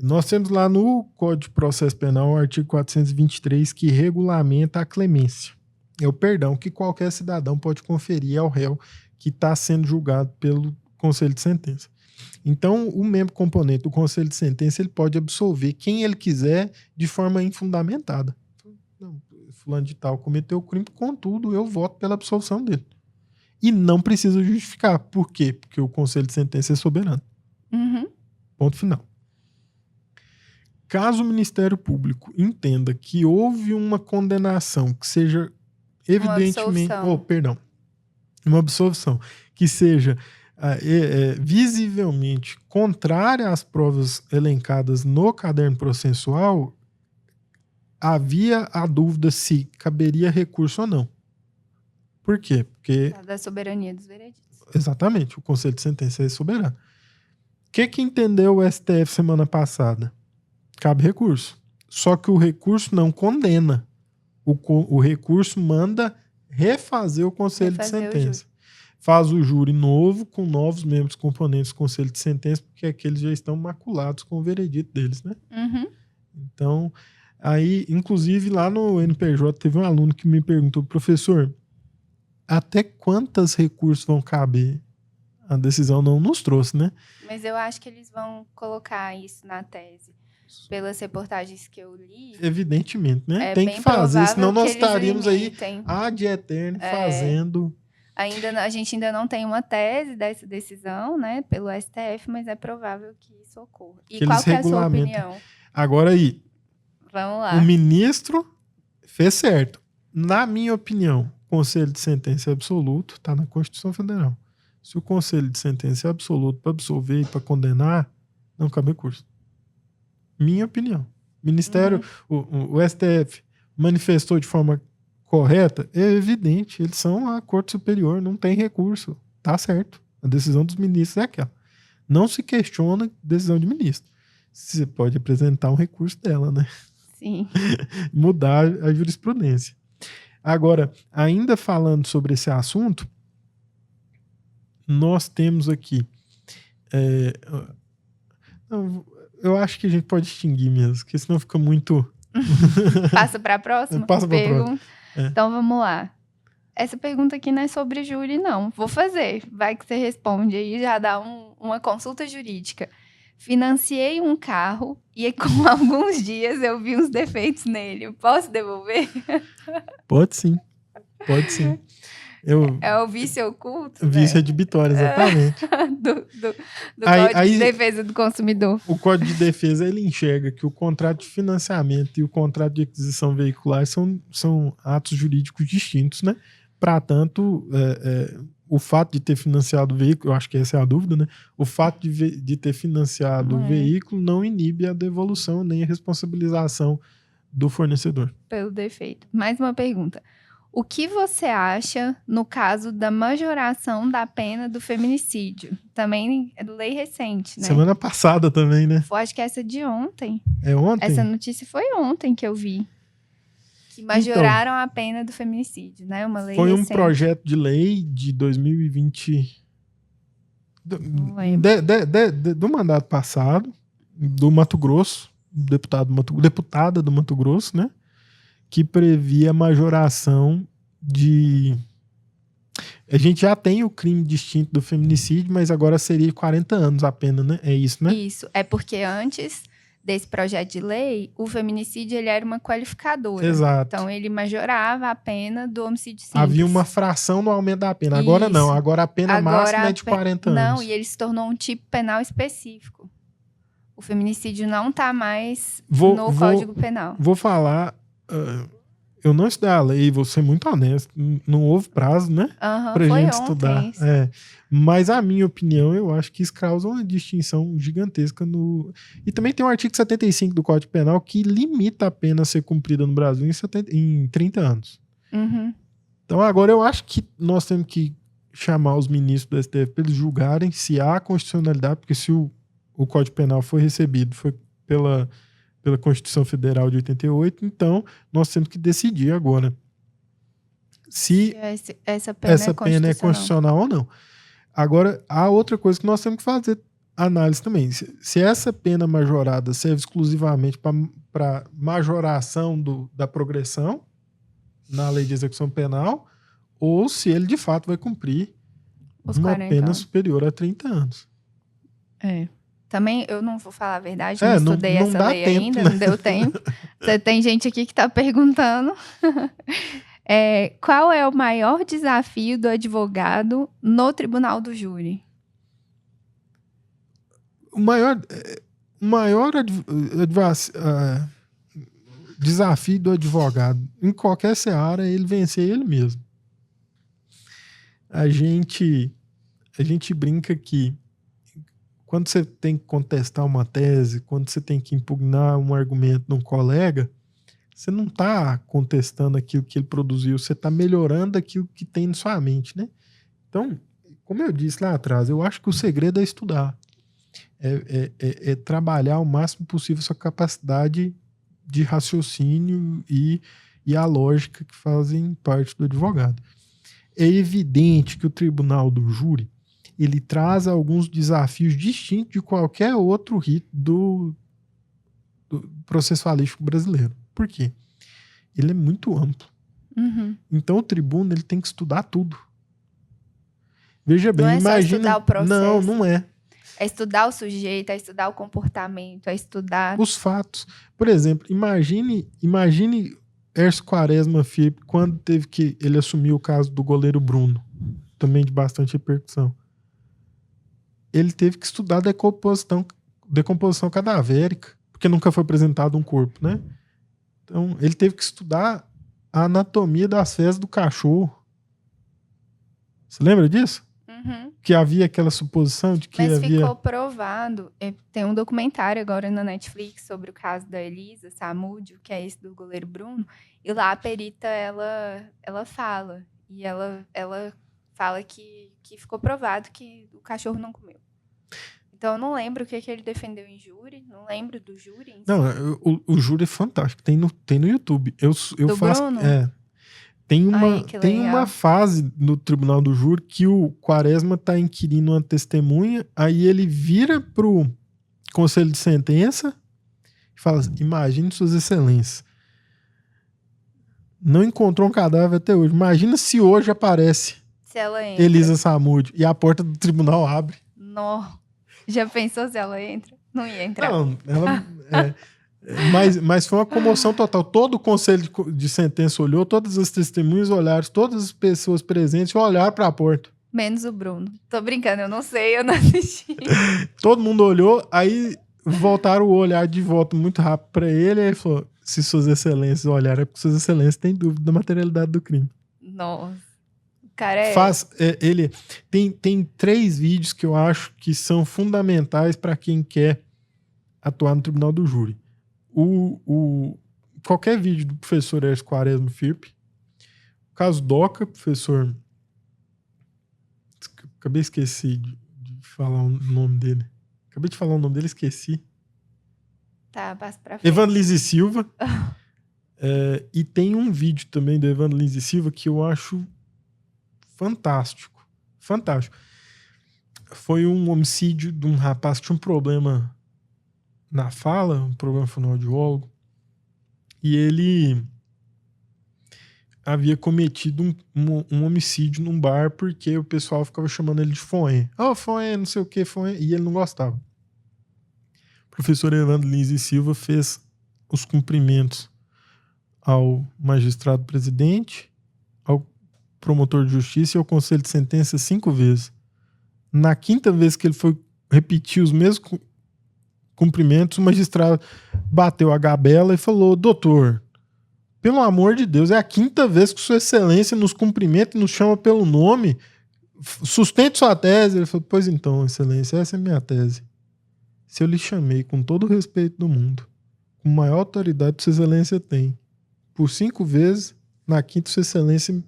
Nós temos lá no Código de Processo Penal o artigo 423 que regulamenta a clemência. É o perdão que qualquer cidadão pode conferir ao réu que está sendo julgado pelo Conselho de Sentença. Então, o membro componente do Conselho de Sentença ele pode absolver quem ele quiser de forma infundamentada. Não, fulano de tal cometeu o crime, contudo, eu voto pela absolução dele. E não precisa justificar. Por quê? Porque o Conselho de Sentença é soberano. Uhum. Ponto final. Caso o Ministério Público entenda que houve uma condenação que seja evidentemente... uma absolvição que seja visivelmente contrária às provas elencadas no caderno processual, havia a dúvida se caberia recurso ou não. Por quê? Porque... da soberania dos vereditos. Exatamente, o Conselho de Sentença é soberano. O que entendeu o STF semana passada? Cabe recurso. Só que o recurso não condena. O recurso manda refazer o Conselho de Sentença. Faz o júri novo, com novos membros componentes do Conselho de Sentença, porque aqueles já estão maculados com o veredito deles, né? Uhum. Então, aí, inclusive, lá no NPJ, teve um aluno que me perguntou, professor, até quantos recursos vão caber? A decisão não nos trouxe, né? Mas eu acho que eles vão colocar isso na tese. Pelas reportagens que eu li... Evidentemente, né? Tem que fazer, senão nós estaríamos aí ad eterno fazendo... A gente ainda não tem uma tese dessa decisão, né, pelo STF, mas é provável que isso ocorra. E qual que é a sua opinião? Agora aí, vamos lá. O ministro fez certo. Na minha opinião, o Conselho de Sentença é absoluto, está na Constituição Federal. Se o Conselho de Sentença é absoluto para absolver e para condenar, não cabe recurso. Minha opinião. Ministério, o STF manifestou de forma correta, é evidente, eles são a Corte Superior, não tem recurso. Tá certo. A decisão dos ministros é aquela. Não se questiona a decisão de ministro. Você pode apresentar um recurso dela, né? Sim. Mudar a jurisprudência. Agora, ainda falando sobre esse assunto, nós temos aqui... eu acho que a gente pode extinguir mesmo, porque senão fica muito Passa para a próxima Passa pra pergunta? próxima. É. Então, vamos lá. Essa pergunta aqui não é sobre júri, não. Vou fazer. Vai que você responde aí, já dá uma consulta jurídica. Financiei um carro e com alguns dias eu vi uns defeitos nele. Posso devolver? Pode sim. É o vício oculto, Vício redibitório, exatamente. do Código de Defesa do Consumidor. O Código de Defesa, ele enxerga que o contrato de financiamento e o contrato de aquisição veicular são atos jurídicos distintos, né? Para tanto, o fato de ter financiado o veículo, eu acho que essa é a dúvida, né? O fato de ter financiado o veículo não inibe a devolução nem a responsabilização do fornecedor. Pelo defeito. Mais uma pergunta. O que você acha no caso da majoração da pena do feminicídio? Também é lei recente, né? Semana passada também, né? Acho que essa é de ontem. É ontem? Essa notícia foi ontem que eu vi. Que majoraram a pena do feminicídio, né? Uma lei recente. Foi um projeto de lei de 2020... do mandato passado, do Mato Grosso, deputada do Mato Grosso, né? Que previa a majoração de... A gente já tem o crime distinto do feminicídio, mas agora seria 40 anos a pena, né? É isso, né? Isso. É porque antes desse projeto de lei, o feminicídio ele era uma qualificadora. Exato. Então, ele majorava a pena do homicídio simples. Havia uma fração no aumento da pena. Agora não. Agora a pena máxima é de 40 anos. Não, e ele se tornou um tipo penal específico. O feminicídio não está mais no Código Penal. Vou falar... eu não estudei a lei, vou ser muito honesto. Não houve prazo, né? Pra gente estudar. Mas a minha opinião, eu acho que isso causa uma distinção gigantesca no... E também tem o artigo 75 do Código Penal que limita a pena a ser cumprida no Brasil em 30 anos. Uhum. Então agora eu acho que nós temos que chamar os ministros do STF para eles julgarem se há constitucionalidade, porque se o Código Penal foi recebido, foi pela Constituição Federal de 88, então nós temos que decidir agora se essa pena é constitucional ou não. Agora, há outra coisa que nós temos que fazer análise também. Se essa pena majorada serve exclusivamente para majoração da progressão na lei de execução penal, ou se ele de fato vai cumprir uma pena superior a 30 anos. Também, eu não vou falar a verdade, não estudei essa lei tempo, ainda, né? não deu tempo. Tem gente aqui que está perguntando. Qual é o maior desafio do advogado no tribunal do júri? O maior desafio do advogado, em qualquer seara, é ele vencer ele mesmo. A gente brinca que quando você tem que contestar uma tese, quando você tem que impugnar um argumento de um colega, você não está contestando aquilo que ele produziu, você está melhorando aquilo que tem na sua mente, né? Então, como eu disse lá atrás, eu acho que o segredo é estudar. É trabalhar o máximo possível a sua capacidade de raciocínio e a lógica que fazem parte do advogado. É evidente que o tribunal do júri ele traz alguns desafios distintos de qualquer outro rito do processualístico brasileiro. Por quê? Ele é muito amplo. Uhum. Então o tribuno ele tem que estudar tudo. Veja bem, não é imagina... só estudar o processo. Não é. É estudar o sujeito, é estudar o comportamento, é estudar... os fatos. Por exemplo, imagine Hércio Quaresma Filho, quando ele assumiu o caso do goleiro Bruno, também de bastante repercussão. Ele teve que estudar decomposição cadavérica, porque nunca foi apresentado um corpo, né? Então, ele teve que estudar a anatomia das fezes do cachorro. Você lembra disso? Uhum. Que havia aquela suposição de que Mas ficou provado. Tem um documentário agora na Netflix sobre o caso da Elisa Samúdio, que é esse do goleiro Bruno. E lá a perita, ela fala. E ela fala que ficou provado que o cachorro não comeu. Então, eu não lembro o que ele defendeu em júri. Não lembro do júri em si. Não, o júri é fantástico. Tem no YouTube. Eu do faço... Bruno? Tem uma fase no tribunal do júri que o Quaresma está inquirindo uma testemunha, aí ele vira pro conselho de sentença e fala assim, imagine suas excelências. Não encontrou um cadáver até hoje. Imagina se hoje aparece Se ela entra. Elisa Samúdio e a porta do tribunal abre. Não. Já pensou se ela entra? Não ia entrar. Não, ela... Mas foi uma comoção total. Todo o conselho de sentença olhou, todas as testemunhas olharam, todas as pessoas presentes olharam para a porta. Menos o Bruno. Tô brincando, eu não sei, eu não assisti. Todo mundo olhou, aí voltaram o olhar de volta muito rápido para ele, e ele falou, se suas excelências olharam, é porque suas excelências têm dúvida da materialidade do crime. Nossa. O cara é... Ele tem 3 vídeos que eu acho que são fundamentais para quem quer atuar no tribunal do júri. Qualquer vídeo do professor Hércio Quaresma Firpe, o caso Doca, professor... Acabei de esquecer de falar o nome dele. Acabei de falar o nome dele, esqueci. Tá, passa pra frente. Evandro Lins e Silva. E tem um vídeo também do Evandro Lins e Silva que eu acho fantástico. Fantástico. Foi um homicídio de um rapaz que tinha um problema na fala, um problema fonoaudiólogo, e ele havia cometido um homicídio num bar porque o pessoal ficava chamando ele de Foen. Foen, não sei o que, Foen, e ele não gostava. O professor Evandro Lins e Silva fez os cumprimentos ao magistrado presidente, ao promotor de justiça e ao conselho de sentença 5 vezes. Na 5ª vez que ele foi repetir os mesmos cumprimentos, o magistrado bateu a gabela e falou, doutor, pelo amor de Deus, é a 5ª vez que sua excelência nos cumprimenta e nos chama pelo nome, sustente sua tese. Ele falou, pois então, excelência, essa é a minha tese. Se eu lhe chamei com todo o respeito do mundo, com a maior autoridade que sua excelência tem, por 5 vezes, na 5ª sua excelência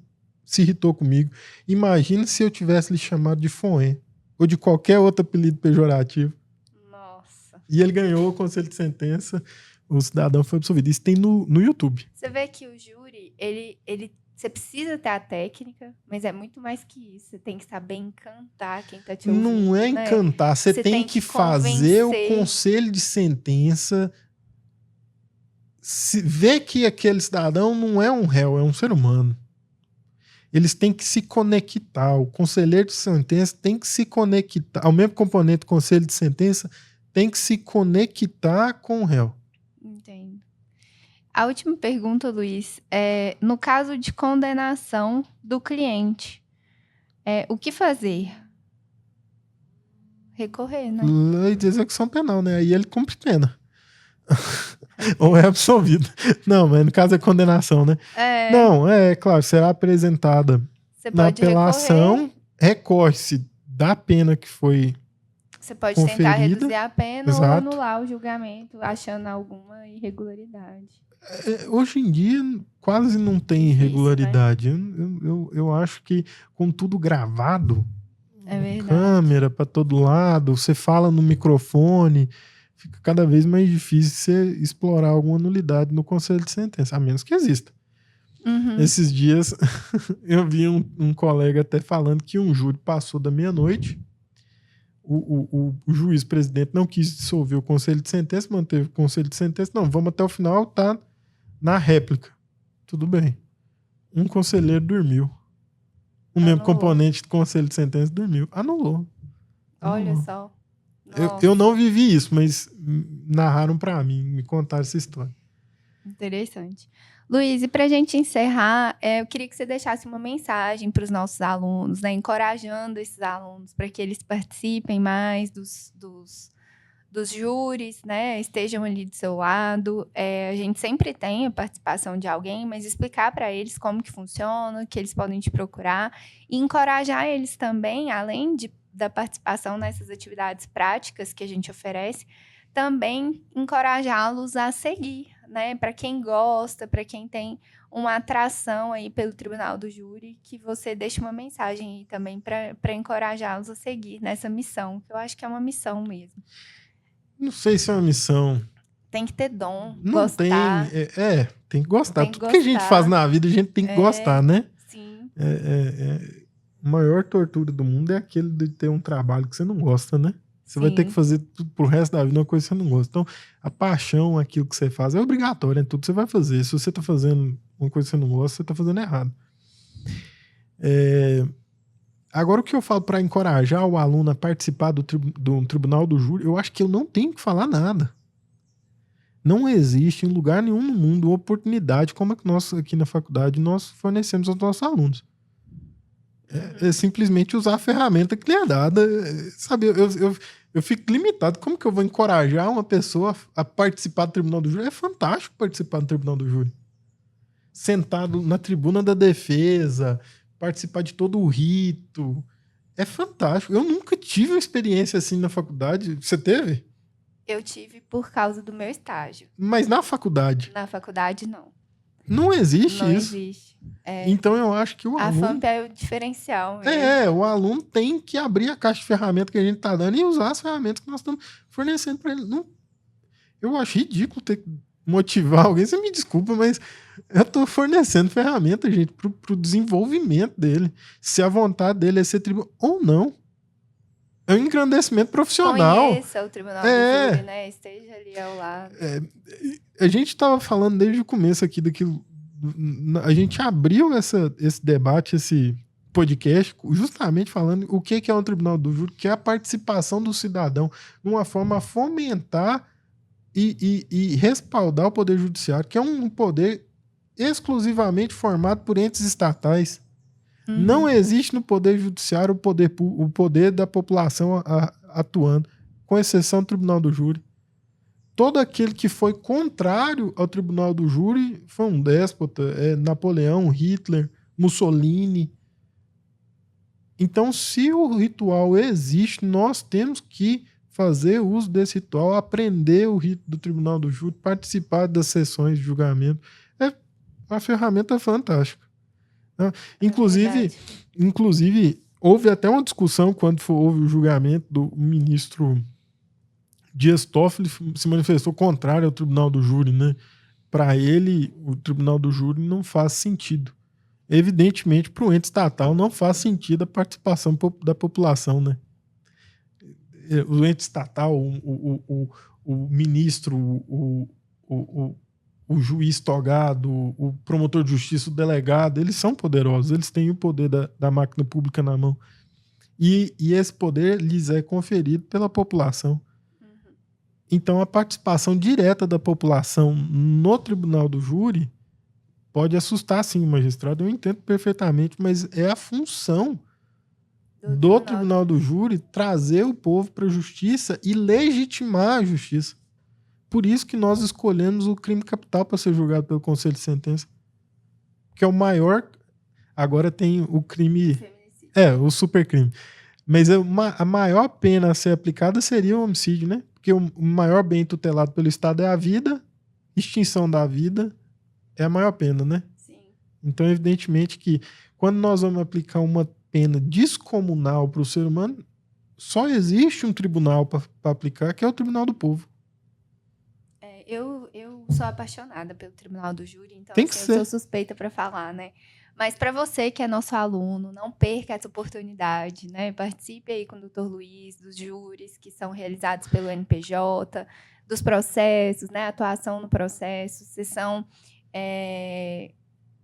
se irritou comigo. Imagina se eu tivesse lhe chamado de Foen, ou de qualquer outro apelido pejorativo. Nossa. E ele ganhou o conselho de sentença, o cidadão foi absolvido. Isso tem no YouTube. Você vê que o júri, você precisa ter a técnica, mas é muito mais que isso. Você tem que saber encantar quem tá te ouvindo. Não é encantar, né? Você tem que fazer o conselho de sentença ver que aquele cidadão não é um réu, é um ser humano. Eles têm que se conectar. O conselheiro de sentença tem que se conectar. Ao mesmo componente do conselho de sentença tem que se conectar com o réu. Entendo. A última pergunta, Luiz, é no caso de condenação do cliente, o que fazer? Recorrer, né? Lei de execução penal, né? Aí ele cumpre pena. Ou é absolvido. Não, mas no caso é condenação, né? Não, claro, será apresentada na apelação, recorre-se da pena que foi Você pode conferida, tentar reduzir a pena, exato, ou anular o julgamento, achando alguma irregularidade. Hoje em dia quase não tem irregularidade. Né? Eu acho que com tudo gravado, câmera para todo lado, você fala no microfone, fica cada vez mais difícil você explorar alguma nulidade no conselho de sentença, a menos que exista. Uhum. Esses dias eu vi um colega até falando que um júri passou da meia-noite, o juiz presidente não quis dissolver o conselho de sentença, manteve o conselho de sentença, não, vamos até o final, tá na réplica. Tudo bem. Um conselheiro dormiu. O mesmo componente do conselho de sentença dormiu. Anulou. Olha só. Eu não vivi isso, mas narraram para mim, me contaram essa história. Interessante. Luiz, e para a gente encerrar, eu queria que você deixasse uma mensagem para os nossos alunos, né, encorajando esses alunos para que eles participem mais dos júris, né, estejam ali do seu lado. A gente sempre tem a participação de alguém, mas explicar para eles como que funciona, que eles podem te procurar, e encorajar eles também, além da participação nessas atividades práticas que a gente oferece, também encorajá-los a seguir, né? Para quem gosta, para quem tem uma atração aí pelo Tribunal do Júri, que você deixe uma mensagem aí também para encorajá-los a seguir nessa missão, que eu acho que é uma missão mesmo. Não sei se é uma missão. Tem que ter dom, não gostar. Tem que gostar. Tudo que a gente faz na vida, a gente tem que gostar, né? Sim. A maior tortura do mundo é aquele de ter um trabalho que você não gosta, né? Você vai ter que fazer tudo pro resto da vida uma coisa que você não gosta. Então, a paixão, aquilo que você faz, é obrigatório, é tudo que você vai fazer. Se você tá fazendo uma coisa que você não gosta, você tá fazendo errado. Agora, o que eu falo para encorajar o aluno a participar do tribunal do júri, eu acho que eu não tenho que falar nada. Não existe em lugar nenhum no mundo oportunidade como a que nós, aqui na faculdade, nós fornecemos aos nossos alunos. É simplesmente usar a ferramenta que lhe é dada. Sabe, eu fico limitado. Como que eu vou encorajar uma pessoa a participar do tribunal do júri? É fantástico participar do tribunal do júri. Sentado na tribuna da defesa, participar de todo o rito. É fantástico. Eu nunca tive uma experiência assim na faculdade. Você teve? Eu tive por causa do meu estágio. Mas na faculdade? Na faculdade, não. Não existe não isso. Não existe. Então eu acho que o aluno... A FAMP é o diferencial mesmo. O aluno tem que abrir a caixa de ferramentas que a gente está dando e usar as ferramentas que nós estamos fornecendo para ele. Não, eu acho ridículo ter que motivar alguém. Você me desculpa, mas eu estou fornecendo ferramentas, gente, para o desenvolvimento dele. Se a vontade dele é ser tribunal ou não. É um engrandecimento profissional. Conheça o tribunal do júri, né? Esteja ali ao lado. A gente estava falando desde o começo aqui daquilo. A gente abriu esse debate, esse podcast, justamente falando o que é um tribunal do júri, que é a participação do cidadão, de uma forma a fomentar e respaldar o poder judiciário, que é um poder exclusivamente formado por entes estatais. Não existe no poder judiciário o poder da população atuando, com exceção do tribunal do júri. Todo aquele que foi contrário ao tribunal do júri foi um déspota, Napoleão, Hitler, Mussolini. Então, se o ritual existe, nós temos que fazer uso desse ritual, aprender o rito do tribunal do júri, participar das sessões de julgamento. É uma ferramenta fantástica. Inclusive, houve até uma discussão quando houve o julgamento do ministro Dias Toffoli, se manifestou contrário ao tribunal do júri, né? Para ele, o tribunal do júri não faz sentido. Evidentemente, para o ente estatal não faz sentido a participação da população, né? O ente estatal, o ministro, o juiz togado, o promotor de justiça, o delegado, eles são poderosos, eles têm o poder da máquina pública na mão. E esse poder lhes é conferido pela população. Então, a participação direta da população no tribunal do júri pode assustar, sim, o magistrado. Eu entendo perfeitamente, mas é a função do tribunal do júri trazer o povo para a justiça e legitimar a justiça. Por isso que nós escolhemos o crime capital para ser julgado pelo Conselho de Sentença. Que é o maior... Agora tem o crime... o supercrime. Mas a maior pena a ser aplicada seria o homicídio, né? Porque o maior bem tutelado pelo Estado é a vida, extinção da vida é a maior pena, né? Sim. Então, evidentemente que quando nós vamos aplicar uma pena descomunal para o ser humano, só existe um tribunal para aplicar, que é o Tribunal do Povo. Eu sou apaixonada pelo Tribunal do Júri, então Tem que ser. Eu sou suspeita para falar, né? Mas para você que é nosso aluno, não perca essa oportunidade, né? Participe aí com o Dr. Luiz, dos júris que são realizados pelo NPJ, dos processos, né? Atuação no processo, sessão,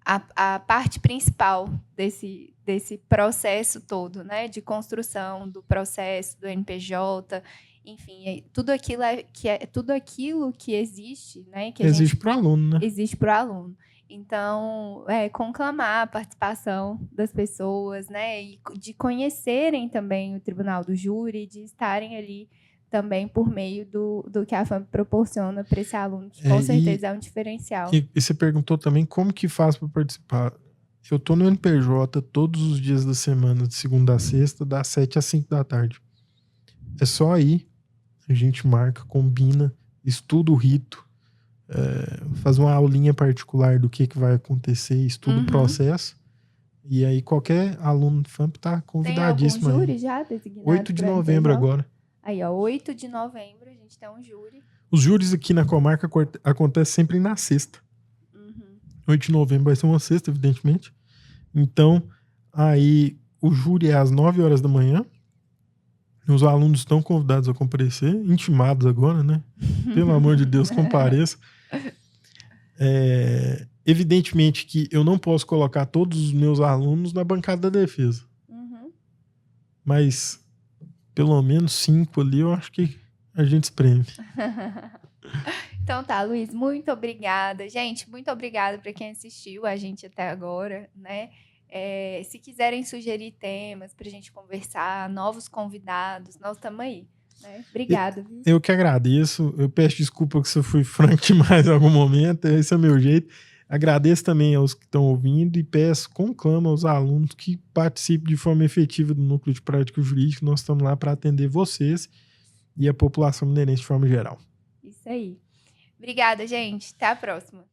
a parte principal desse processo todo, né? De construção do processo, do NPJ, enfim, tudo aquilo que existe, né? Que existe para o aluno, né? Existe para o aluno. Então, conclamar a participação das pessoas, né? E de conhecerem também o Tribunal do Júri, de estarem ali também por meio do que a FAMP proporciona para esse aluno, que com certeza é um diferencial. E você perguntou também como que faz para participar. Eu estou no NPJ todos os dias da semana, de segunda a sexta, das 7 às 5 da tarde. É só ir, a gente marca, combina, estuda o rito, faz uma aulinha particular do que vai acontecer, estuda o processo. E aí qualquer aluno do FAMP está convidadíssimo. Tem algum júri já designado? 8 de novembro agora. Aí, 8 de novembro a gente tem um júri. Os júris aqui na comarca acontecem sempre na sexta. 8 de novembro vai ser uma sexta, evidentemente. Então, aí o júri é às 9 horas da manhã. Os alunos estão convidados a comparecer, intimados agora, né? Pelo amor de Deus, compareça. Evidentemente que eu não posso colocar todos os meus alunos na bancada da defesa. Mas pelo menos 5 ali eu acho que a gente espreme. Então tá, Luiz, muito obrigada. Gente, muito obrigada para quem assistiu a gente até agora, né? Se quiserem sugerir temas para a gente conversar, novos convidados, nós estamos aí. Né? Obrigada. Eu que agradeço. Eu peço desculpa se eu fui franco demais em algum momento. Esse é o meu jeito. Agradeço também aos que estão ouvindo e conclamo aos alunos que participem de forma efetiva do Núcleo de Prática Jurídica. Nós estamos lá para atender vocês e a população mineirense de forma geral. Isso aí. Obrigada, gente. Até a próxima.